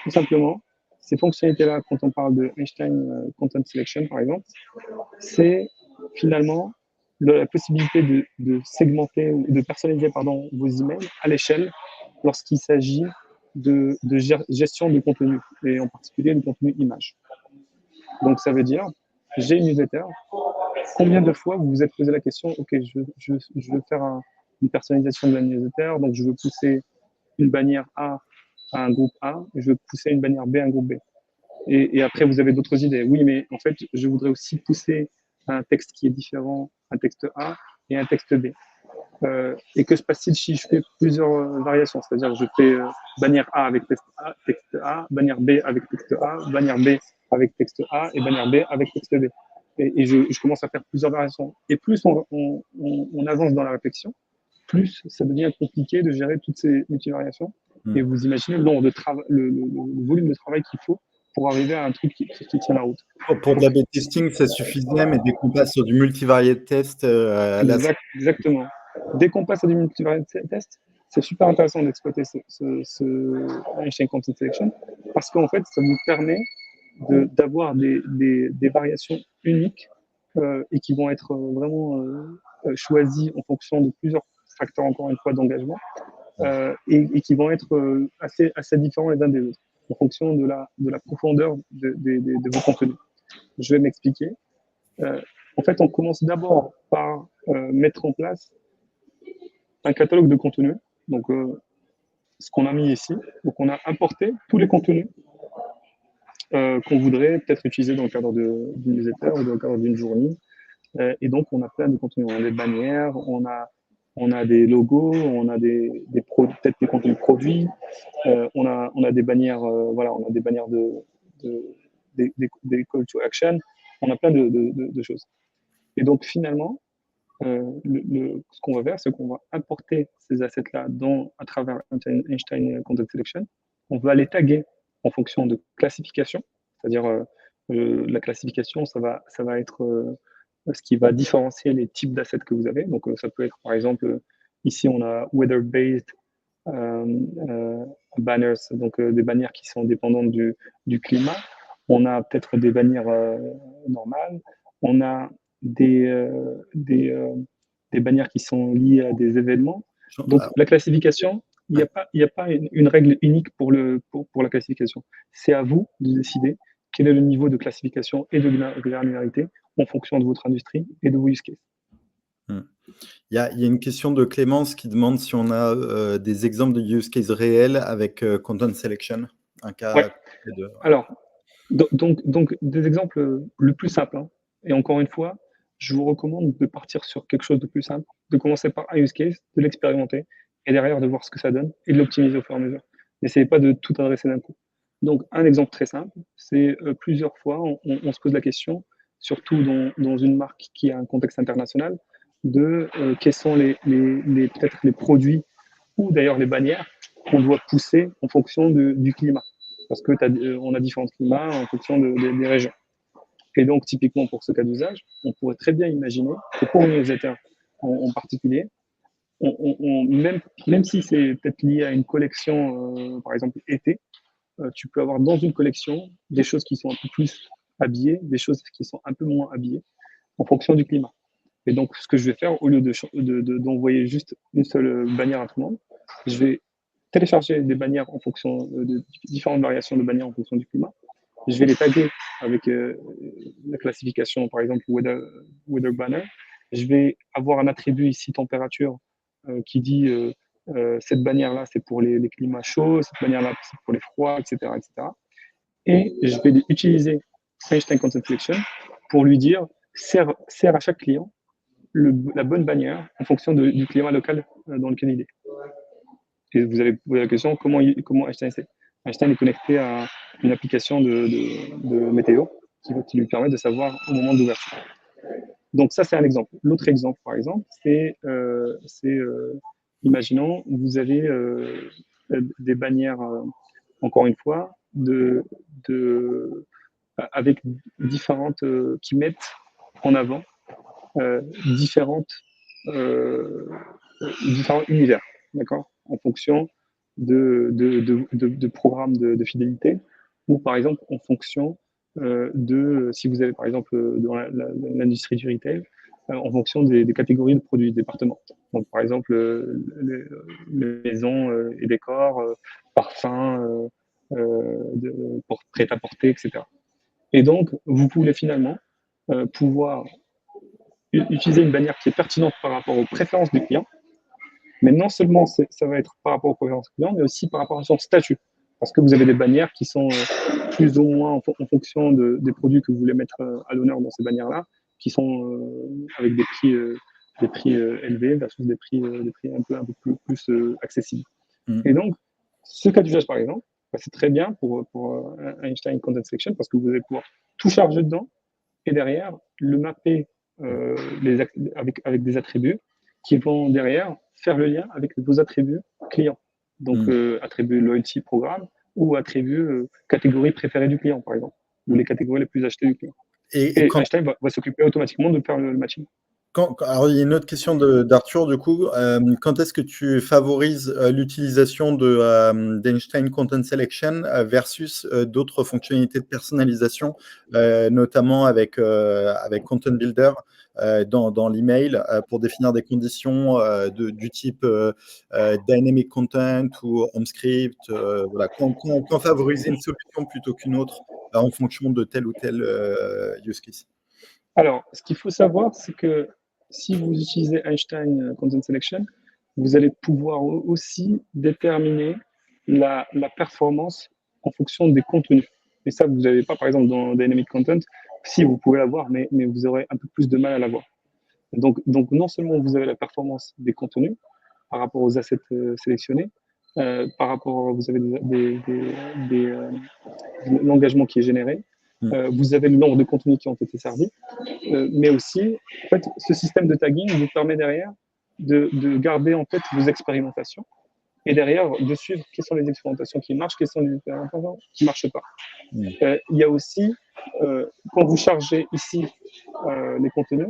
Speaker 2: tout simplement, ces fonctionnalités-là, quand on parle de Einstein Content Selection, par exemple, c'est finalement la possibilité de segmenter ou de personnaliser vos emails à l'échelle lorsqu'il s'agit de gestion de contenu, et en particulier le contenu image. Donc, ça veut dire, j'ai une newsletter. Combien de fois vous vous êtes posé la question, OK, je veux faire une personnalisation de la newsletter, donc je veux pousser une bannière A à un groupe A, et je veux pousser une bannière B à un groupe B. Et après, vous avez d'autres idées. Oui, mais en fait, je voudrais aussi pousser un texte qui est différent, un texte A et un texte B. Et que se passe-t-il si je fais plusieurs variations? C'est-à-dire, je fais bannière A avec texte A, bannière B avec texte A, bannière B avec texte A et bannière B avec texte B. Et je commence à faire plusieurs variations. Et plus on avance dans la réflexion, plus ça devient compliqué de gérer toutes ces multivariations. Et vous imaginez le nombre de le volume de travail qu'il faut pour arriver à un truc qui tient la route.
Speaker 1: Pour de l'A/B testing, ça suffisait, mais dès qu'on passe sur du multivariate test,
Speaker 2: exactement. Dès qu'on passe à du multivariate test, c'est super intéressant d'exploiter ce Einstein Content Selection parce qu'en fait, ça vous permet d'avoir des variations uniques et qui vont être vraiment choisies en fonction de plusieurs facteurs, encore une fois, d'engagement et qui vont être assez différents les uns des autres en fonction de la profondeur de vos contenus. Je vais m'expliquer. En fait, on commence d'abord par mettre en place un catalogue de contenu. Donc, ce qu'on a mis ici. Donc, on a importé tous les contenus qu'on voudrait peut-être utiliser dans le cadre d'une newsletter ou dans le cadre d'une journée. Et donc, on a plein de contenus. On a des bannières, on a des logos, on a peut-être des contenus produits, on a des bannières, voilà, on a des bannières des call to action, on a plein de choses. Et donc, finalement, ce qu'on va faire, c'est qu'on va importer ces assets-là à travers Einstein Content Selection. On va les taguer en fonction de classification, c'est-à-dire la classification, ça va être ce qui va différencier les types d'assets que vous avez. Donc, ça peut être, par exemple, ici, on a weather-based banners, donc des bannières qui sont dépendantes du climat. On a peut-être des bannières normales. On a des, euh, des, euh, des bannières qui sont liées à des événements. Donc
Speaker 1: Ah,
Speaker 2: la classification,
Speaker 1: ouais.
Speaker 2: il y a pas une règle unique pour la classification. C'est à vous de décider quel est le niveau de classification et de granularité en fonction de votre industrie et de vos use cases.
Speaker 1: Mmh. Il y a une question de Clémence qui demande si on a, des exemples de use case réels avec, content selection, un
Speaker 2: Ouais.
Speaker 1: cas concret de ouais.
Speaker 2: Alors, donc des exemples le plus simple, hein. Et encore une fois, je vous recommande de partir sur quelque chose de plus simple, de commencer par un use case, de l'expérimenter et derrière de voir ce que ça donne et de l'optimiser au fur et à mesure. N'essayez pas de tout adresser d'un coup. Donc, un exemple très simple, c'est plusieurs fois, on se pose la question, surtout dans une marque qui a un contexte international, de quels sont peut-être les produits ou d'ailleurs les bannières qu'on doit pousser en fonction du climat. Parce que on a différents climats en fonction des régions. Et donc, typiquement pour ce cas d'usage, on pourrait très bien imaginer que pour une newsletter en particulier, même si c'est peut-être lié à une collection, par exemple été, tu peux avoir dans une collection des choses qui sont un peu plus habillées, des choses qui sont un peu moins habillées en fonction du climat. Et donc, ce que je vais faire, au lieu d'envoyer juste une seule bannière à tout le monde, je vais télécharger des bannières en fonction de différentes variations de bannières en fonction du climat. Je vais les taguer avec la classification, par exemple, weather banner. Je vais avoir un attribut ici température qui dit cette bannière-là, c'est pour les climats chauds, cette bannière-là, c'est pour les froids, etc., etc. Et je vais utiliser Einstein Content Selection pour lui dire sert à chaque client la bonne bannière en fonction du climat local dans lequel il est. Et vous avez posé la question comment Einstein sait. Einstein est connecté à une application de météo qui lui permet de savoir au moment d'ouverture. Donc ça, c'est un exemple. L'autre exemple, par exemple, imaginons, vous avez des bannières, encore une fois, avec différentes, qui mettent en avant euh, différentes, euh, différents univers, d'accord, en fonction de programmes de fidélité, ou par exemple en fonction si vous avez par exemple dans l'industrie du retail, en fonction des catégories de produits, départements. Donc par exemple, les maisons et décors, parfums, pour prêt-à-porter, etc. Et donc, vous pouvez finalement pouvoir utiliser une bannière qui est pertinente par rapport aux préférences du client, mais non seulement ça va être par rapport aux préférences du client, mais aussi par rapport à son statut. Parce que vous avez des bannières qui sont plus ou moins en fonction des produits que vous voulez mettre à l'honneur dans ces bannières-là, qui sont avec des prix élevés versus des prix un peu plus accessibles.
Speaker 1: Mmh.
Speaker 2: Et donc, ce cas d'usage, par exemple, bah, c'est très bien pour Einstein Content Selection parce que vous allez pouvoir tout charger dedans et derrière le mapper avec des attributs qui vont derrière faire le lien avec vos attributs clients. Donc,
Speaker 1: Mmh.
Speaker 2: attributs loyalty programme ou attributs catégorie préférée du client, par exemple, ou
Speaker 1: Mmh.
Speaker 2: les catégories les plus achetées du client.
Speaker 1: Et
Speaker 2: Et Einstein va s'occuper automatiquement de faire le matching.
Speaker 1: alors, il y a une autre question d'Arthur, du coup. Quand est-ce que tu favorises l'utilisation d'Einstein Content Selection versus d'autres fonctionnalités de personnalisation, notamment avec Content Builder dans l'email pour définir des conditions du type Dynamic Content ou Home Script, voilà. Quand favoriser une solution plutôt qu'une autre en fonction de tel ou tel use case?
Speaker 2: Alors, ce qu'il faut savoir, c'est que si vous utilisez Einstein Content Selection, vous allez pouvoir aussi déterminer la performance en fonction des contenus. Et ça, vous n'avez pas, par exemple, dans Dynamic Content. Si, vous pouvez l'avoir, mais vous aurez un peu plus de mal à l'avoir. Donc, non seulement vous avez la performance des contenus par rapport aux assets sélectionnés, par rapport, vous avez l'engagement qui est généré,
Speaker 1: Mmh.
Speaker 2: vous avez le nombre de contenus qui ont été servis, mais aussi, en fait, ce système de tagging vous permet derrière de garder en tête vos expérimentations et derrière de suivre quelles sont les expérimentations qui marchent, quelles sont les expérimentations qui ne marchent pas.
Speaker 1: Mmh.
Speaker 2: Il y a aussi, quand vous chargez ici les contenus,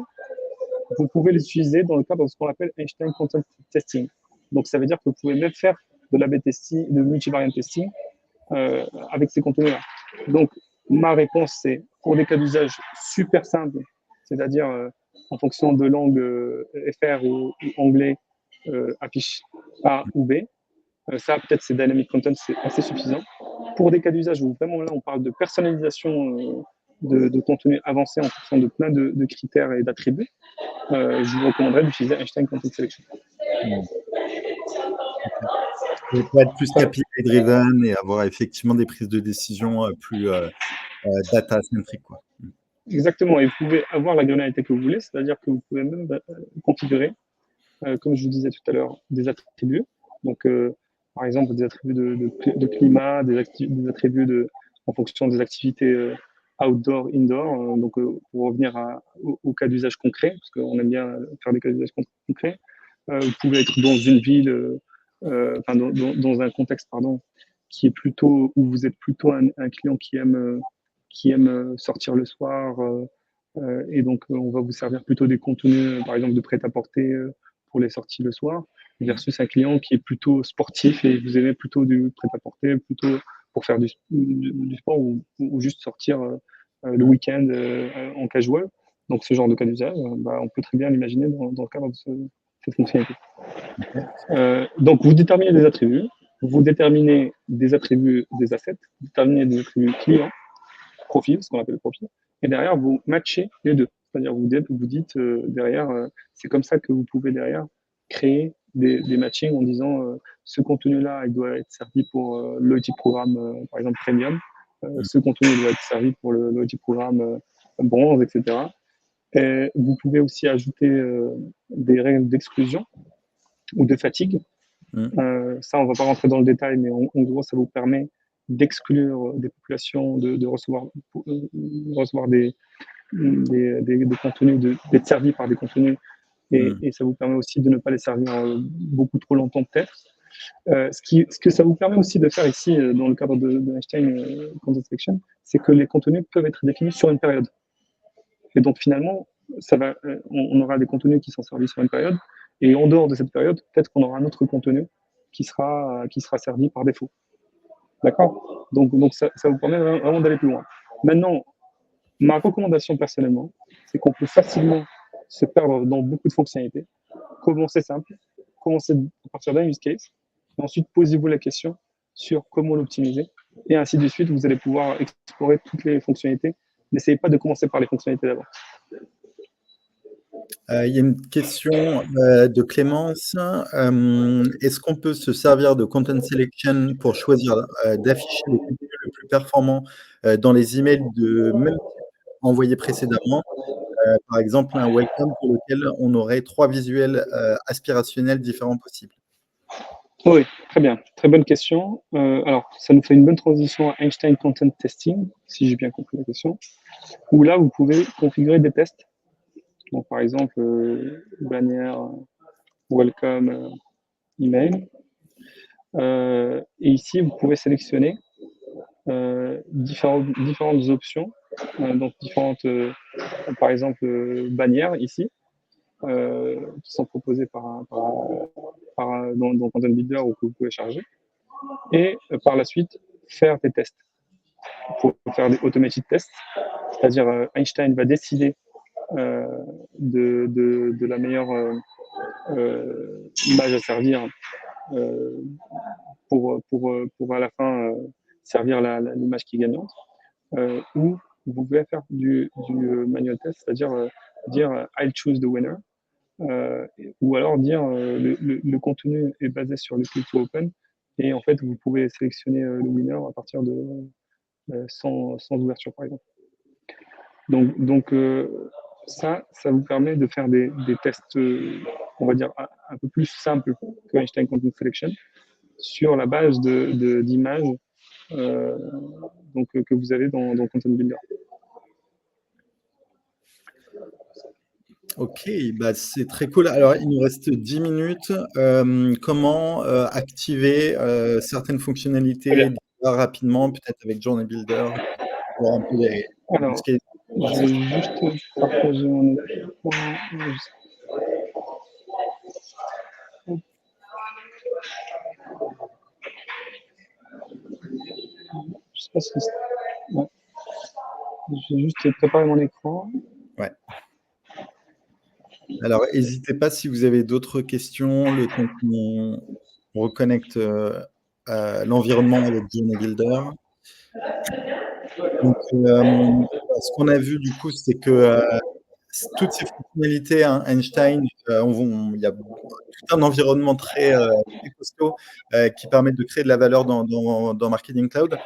Speaker 2: vous pouvez les utiliser dans le cadre de ce qu'on appelle Einstein Content Testing. Donc ça veut dire que vous pouvez même faire de l'A/B testing, de multivariant testing avec ces contenus-là. Donc, ma réponse, c'est pour des cas d'usage super simples, c'est-à-dire en fonction de langue FR ou anglais, affiche A ou B. Ça, peut-être, c'est Dynamic Content, c'est assez suffisant. Pour des cas d'usage où vraiment là, on parle de personnalisation de contenu avancé en fonction de plein de critères et d'attributs, je vous recommanderais d'utiliser Einstein Content Selection.
Speaker 1: Et pour être plus KPI driven et avoir effectivement des prises de décision plus data-centric, quoi.
Speaker 2: Exactement, et vous pouvez avoir la granularité que vous voulez, c'est-à-dire que vous pouvez même configurer, comme je vous disais tout à l'heure, des attributs. Donc, par exemple, des attributs de climat, des attributs en fonction des activités outdoor, indoor. Donc, pour revenir au cas d'usage concret, parce qu'on aime bien faire des cas d'usage concrets, vous pouvez être dans une ville, enfin, dans un contexte, pardon, qui est plutôt, où vous êtes plutôt un client qui aime sortir le soir, et donc on va vous servir plutôt des contenus, par exemple, de prêt-à-porter pour les sorties le soir, versus un client qui est plutôt sportif et vous aimez plutôt du prêt-à-porter, plutôt pour faire du sport ou juste sortir le week-end en casual. Donc ce genre de cas d'usage, on peut très bien l'imaginer dans le cadre de cette fonctionnalité. Donc vous déterminez des attributs, vous déterminez des attributs des assets, vous déterminez des attributs clients, profil, ce qu'on appelle le profil, et derrière vous matchez les deux. C'est-à-dire vous dites derrière, c'est comme ça que vous pouvez derrière créer des matchings en disant ce contenu-là, il doit être servi pour le loyalty programme, par exemple premium, ce contenu doit être servi pour le loyalty programme bronze, etc. Et vous pouvez aussi ajouter des règles d'exclusion ou de fatigue. Ça, on ne va pas rentrer dans le détail, mais en gros, ça vous permet d'exclure des populations, de recevoir des contenus, d'être servis par des contenus, et ça vous permet aussi de ne pas les servir beaucoup trop longtemps peut-être. Ce que ça vous permet aussi de faire ici, dans le cadre de Einstein Content Selection, c'est que les contenus peuvent être définis sur une période. Et donc finalement, on aura des contenus qui sont servis sur une période, et en dehors de cette période, peut-être qu'on aura un autre contenu qui sera servi par défaut. D'accord? Donc ça vous permet vraiment d'aller plus loin. Maintenant, ma recommandation personnellement, c'est qu'on peut facilement se perdre dans beaucoup de fonctionnalités. Commencez simple, commencez à partir d'un use case, et ensuite posez-vous la question sur comment l'optimiser, et ainsi de suite, vous allez pouvoir explorer toutes les fonctionnalités. N'essayez pas de commencer par les fonctionnalités d'abord.
Speaker 1: Il y a une question de Clémence. Est-ce qu'on peut se servir de Content Selection pour choisir d'afficher le contenu le plus performant dans les emails de même type envoyés précédemment? Par exemple, un welcome pour lequel on aurait 3 visuels aspirationnels différents possibles.
Speaker 2: Oui, très bien. Très bonne question. Alors, ça nous fait une bonne transition à Einstein Content Testing, si j'ai bien compris la question, où là, vous pouvez configurer des tests. Donc, par exemple, bannière, welcome, email. Et ici, vous pouvez sélectionner différentes options, donc différentes, par exemple, bannières ici, qui sont proposées dans Content Builder ou que vous pouvez charger. Et par la suite, faire des tests. Pour faire des automated tests, c'est-à-dire Einstein va décider de la meilleure image à servir pour à la fin servir l'image qui est gagnante, ou vous pouvez faire du manual test, c'est-à-dire dire I'll choose the winner, ou alors dire le contenu est basé sur le click to open, et en fait vous pouvez sélectionner le winner à partir de sans ouverture par exemple. Donc ça vous permet de faire des tests, on va dire, un peu plus simples que Einstein Content Selection, sur la base d'images que vous avez dans Content Builder.
Speaker 1: Ok, bah c'est très cool. Alors, il nous reste 10 minutes. Comment activer certaines fonctionnalités rapidement, peut-être avec Journey Builder, pour un peu les
Speaker 2: Alors, je vais juste partager mon écran. pas si... Ouais. Je vais juste préparer mon écran.
Speaker 1: Ouais. Alors, n'hésitez pas si vous avez d'autres questions, le temps qu'on reconnecte l'environnement avec Journey Builder. Donc, ce qu'on a vu du coup, c'est que toutes ces fonctionnalités, hein, Einstein, il y a tout un environnement très costaud qui permet de créer de la valeur dans Marketing Cloud.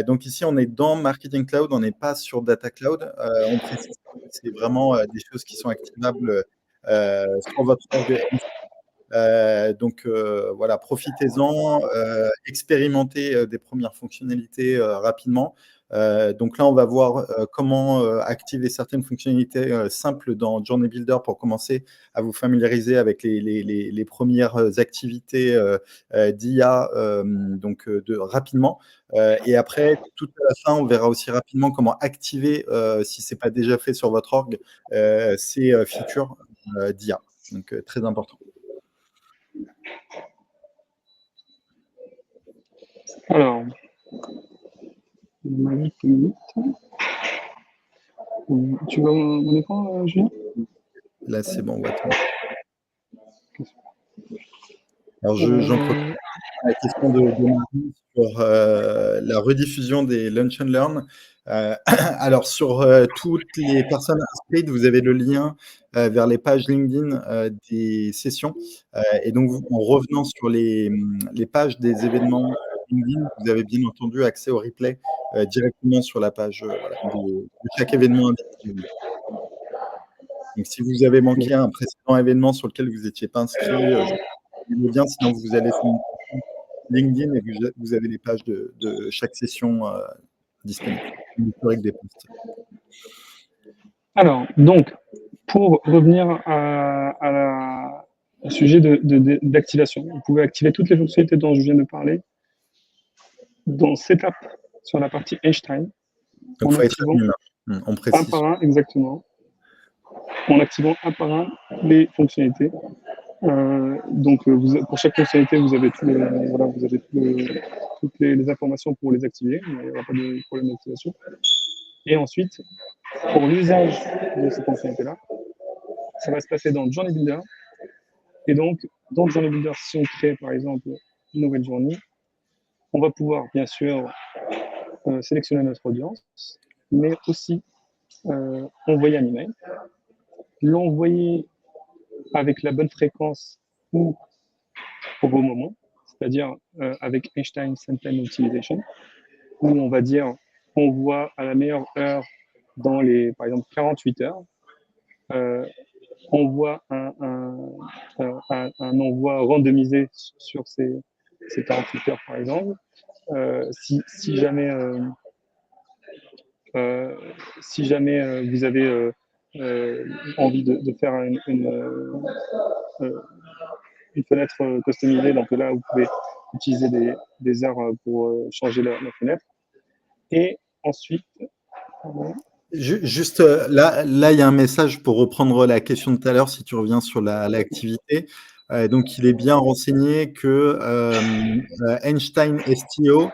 Speaker 1: Donc ici, on est dans Marketing Cloud, on n'est pas sur Data Cloud. On précise que c'est vraiment des choses qui sont activables sur votre org. Donc voilà, profitez-en, expérimentez des premières fonctionnalités rapidement. Donc là, on va voir comment activer certaines fonctionnalités simples dans Journey Builder pour commencer à vous familiariser avec les premières activités d'IA rapidement. Et après, tout à la fin, on verra aussi rapidement comment activer, si ce n'est pas déjà fait sur votre org, ces features d'IA. Donc très important.
Speaker 2: Alors, minute. Tu vois mon écran, Julien?
Speaker 1: Là, c'est bon, on voit tout. Alors, j'en profite à la question de Marie sur la rediffusion des Lunch and Learn. Alors, sur toutes les personnes inscrites, vous avez le lien vers les pages LinkedIn des sessions. Et donc, en revenant sur les pages des événements LinkedIn, vous avez bien entendu accès au replay directement sur la page de chaque événement individuel. Donc, si vous avez manqué un précédent événement sur lequel vous n'étiez pas inscrit, je bien, sinon vous allez sur LinkedIn et vous avez les pages de chaque session disponibles. L'historique des posts.
Speaker 2: Alors, donc, pour revenir au sujet d'activation, vous pouvez activer toutes les fonctionnalités dont je viens de parler dans Setup sur la partie Einstein.
Speaker 1: Donc, il faut être admin. On précise.
Speaker 2: Un par un, exactement. En activant un par un les fonctionnalités. Pour chaque fonctionnalité, vous avez, toutes les informations pour les activer. Il n'y aura pas de problème d'activation. Et ensuite, pour l'usage de ces fonctionnalités-là, ça va se passer dans Journey Builder. Et donc, dans Journey Builder, si on crée par exemple une nouvelle journée, on va pouvoir bien sûr sélectionner notre audience, mais aussi envoyer un email, l'envoyer avec la bonne fréquence ou au bon moment, c'est-à-dire avec Einstein Sentence Utilization, où on va dire on voit à la meilleure heure dans les, par exemple, 48 heures, on voit un envoi randomisé sur ces 48 heures, par exemple. Si jamais vous avez envie de faire une fenêtre customisée, donc là, vous pouvez utiliser des heures pour changer la fenêtre. Et ensuite,
Speaker 1: juste là, il y a un message pour reprendre la question de tout à l'heure, si tu reviens sur l'activité. Donc, il est bien renseigné que Einstein STO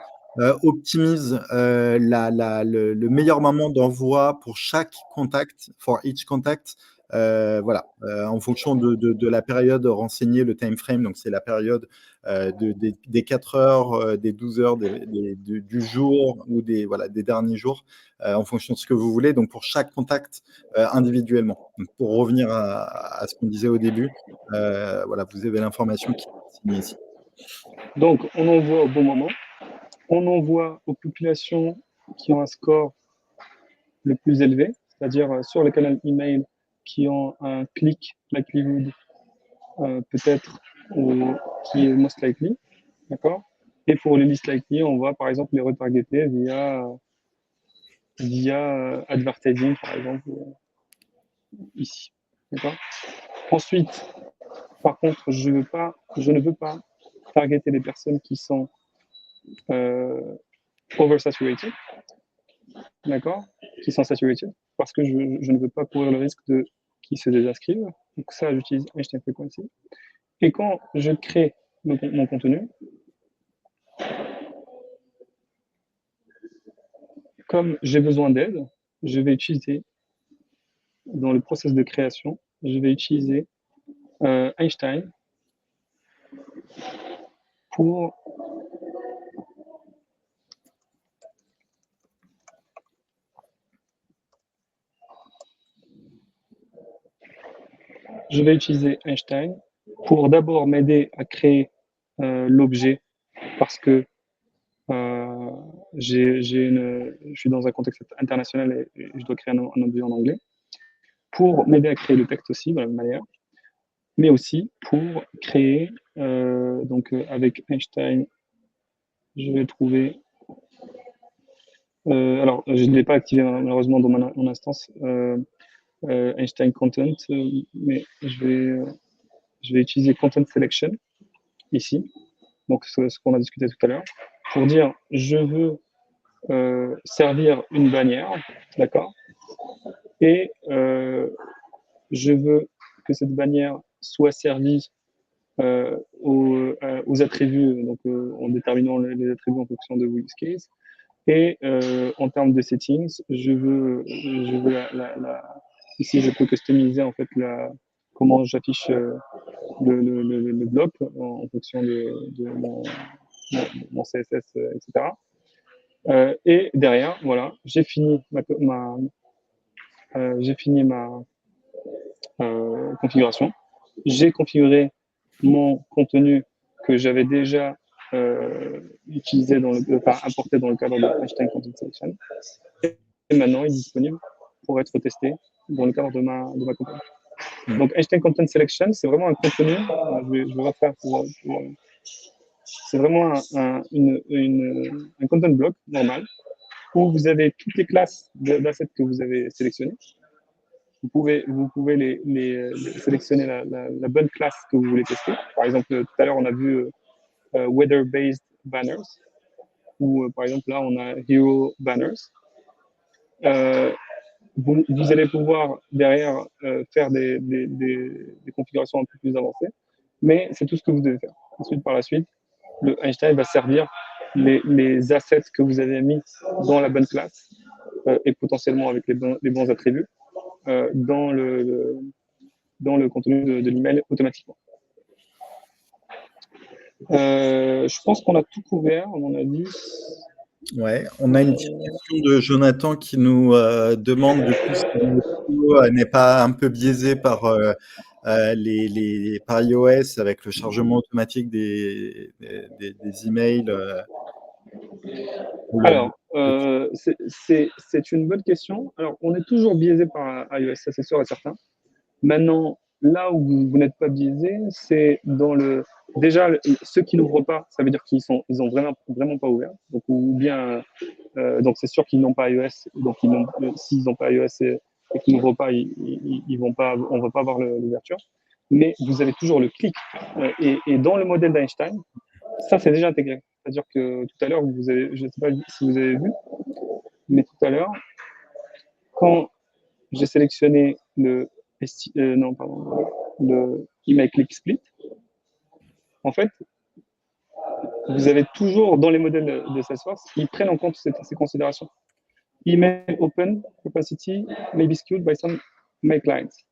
Speaker 1: optimise le meilleur moment d'envoi pour chaque contact, for each contact, en fonction de la période renseignée, le time frame. Donc, c'est la période des 4 heures, des 12 heures du jour ou des derniers jours, en fonction de ce que vous voulez. Donc, pour chaque contact individuellement. Donc, pour revenir à ce qu'on disait au début, vous avez l'information qui est signée ici.
Speaker 2: Donc, on envoie au bon moment. On envoie aux populations qui ont un score le plus élevé, c'est-à-dire sur le canal email qui ont un click likelihood peut-être qui est most likely, d'accord. Et pour les least likely, on va par exemple les retargeter via advertising, par exemple, ici, d'accord. Ensuite, par contre, je ne veux pas targeter les personnes qui sont oversaturated, d'accord, qui sont saturated, parce que je ne veux pas courir le risque de qu'ils se désinscrivent. Donc ça, j'utilise Einstein Frequency. Et quand je crée mon contenu, comme j'ai besoin d'aide, je vais utiliser, dans le process de création, je vais utiliser Einstein pour d'abord m'aider à créer l'objet parce que je suis dans un contexte international et je dois créer un objet en anglais, pour m'aider à créer le texte aussi de la même manière, mais aussi pour créer, avec Einstein, je vais trouver, alors je ne l'ai pas activé malheureusement dans mon instance, Einstein Content, mais je vais utiliser Content Selection ici, donc ce qu'on a discuté tout à l'heure, pour dire je veux servir une bannière, d'accord, et je veux que cette bannière soit servie aux attributs, donc en déterminant les attributs en fonction de use case. Et en termes de settings, je veux ici je peux customiser en fait comment j'affiche le bloc en fonction de mon CSS, etc. Et derrière, voilà, j'ai fini ma configuration. J'ai configuré mon contenu que j'avais déjà utilisé importé dans le cadre de Einstein Content Selection. Et maintenant, il est disponible pour être testé dans le cadre de ma campagne. Donc, Einstein Content Selection, c'est vraiment un contenu. Je vais refaire c'est vraiment un content block normal où vous avez toutes les classes d'assets que vous avez sélectionnées. Vous pouvez sélectionner la bonne classe que vous voulez tester. Par exemple, tout à l'heure, on a vu weather-based banners, ou par exemple, là, on a hero banners. Vous allez pouvoir derrière faire des configurations un peu plus avancées, mais c'est tout ce que vous devez faire. Ensuite, par la suite, le Einstein va servir les assets que vous avez mis dans la bonne classe et potentiellement avec les bons attributs dans le contenu de l'email automatiquement. Je pense qu'on a tout couvert, à mon avis.
Speaker 1: Ouais, on a une petite question de Jonathan qui nous demande du coup si le n'est pas un peu biaisé par par iOS avec le chargement automatique des emails.
Speaker 2: Alors, c'est une bonne question. Alors, on est toujours biaisé par iOS, ça c'est sûr et certain. Maintenant, là où vous n'êtes pas biaisé, c'est dans le. Déjà, ceux qui n'ouvrent pas, ça veut dire qu'ils ont vraiment pas ouvert. Donc, ou bien, donc c'est sûr qu'ils n'ont pas iOS. Donc, s'ils n'ont pas iOS et qu'ils n'ouvrent pas, ils vont pas, on va pas avoir l'ouverture. Mais vous avez toujours le clic. Et dans le modèle d'Einstein, ça c'est déjà intégré. C'est-à-dire que tout à l'heure, je ne sais pas si vous avez vu, mais tout à l'heure, quand j'ai sélectionné le email click split, en fait, vous avez toujours dans les modèles de Salesforce, ils prennent en compte ces considérations. Email open capacity may be skewed by some mail clients.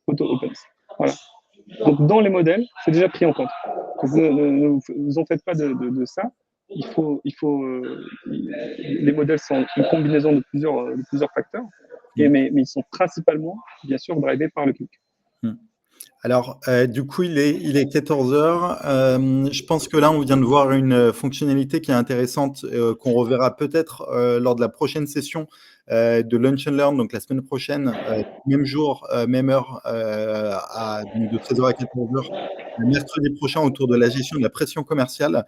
Speaker 2: Auto opens. Voilà. Donc dans les modèles, c'est déjà pris en compte. Donc, ne vous en faites pas de ça. Les modèles sont une combinaison de plusieurs facteurs, mais ils sont principalement, bien sûr, drivés par le clic.
Speaker 1: Alors, du coup, il est 14 heures. Je pense que là, on vient de voir une fonctionnalité qui est intéressante, qu'on reverra peut-être lors de la prochaine session de Lunch and Learn, donc la semaine prochaine, même jour, même heure, donc de 13 heures à 14 heures, le mercredi prochain, autour de la gestion de la pression commerciale.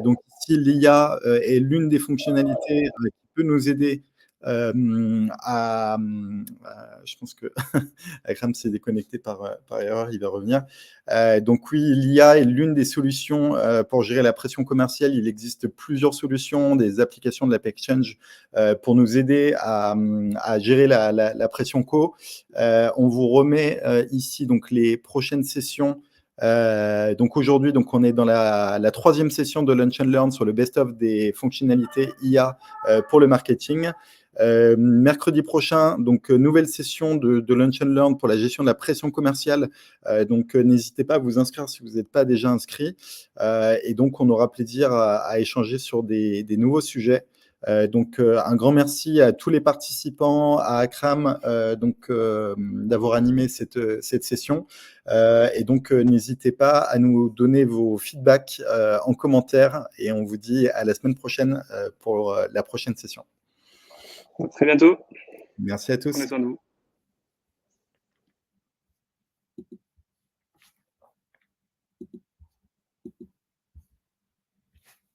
Speaker 1: Donc ici, l'IA est l'une des fonctionnalités qui peut nous aider je pense que Akram s'est déconnecté par erreur, il va revenir. Donc oui, l'IA est l'une des solutions pour gérer la pression commerciale. Il existe plusieurs solutions, des applications de l'AppExchange pour nous aider à gérer la pression co. On vous remet ici donc les prochaines sessions Donc aujourd'hui, donc on est dans la troisième session de Lunch and Learn sur le best-of des fonctionnalités IA pour le marketing. Mercredi prochain, donc nouvelle session de Lunch and Learn pour la gestion de la pression commerciale. Donc n'hésitez pas à vous inscrire si vous n'êtes pas déjà inscrit. Et donc on aura plaisir à échanger sur des nouveaux sujets. Donc un grand merci à tous les participants, à Akram d'avoir animé cette session. Et donc n'hésitez pas à nous donner vos feedbacks en commentaire et on vous dit à la semaine prochaine pour la prochaine session.
Speaker 2: À très bientôt.
Speaker 1: Merci à tous.
Speaker 2: Prenez soin de vous.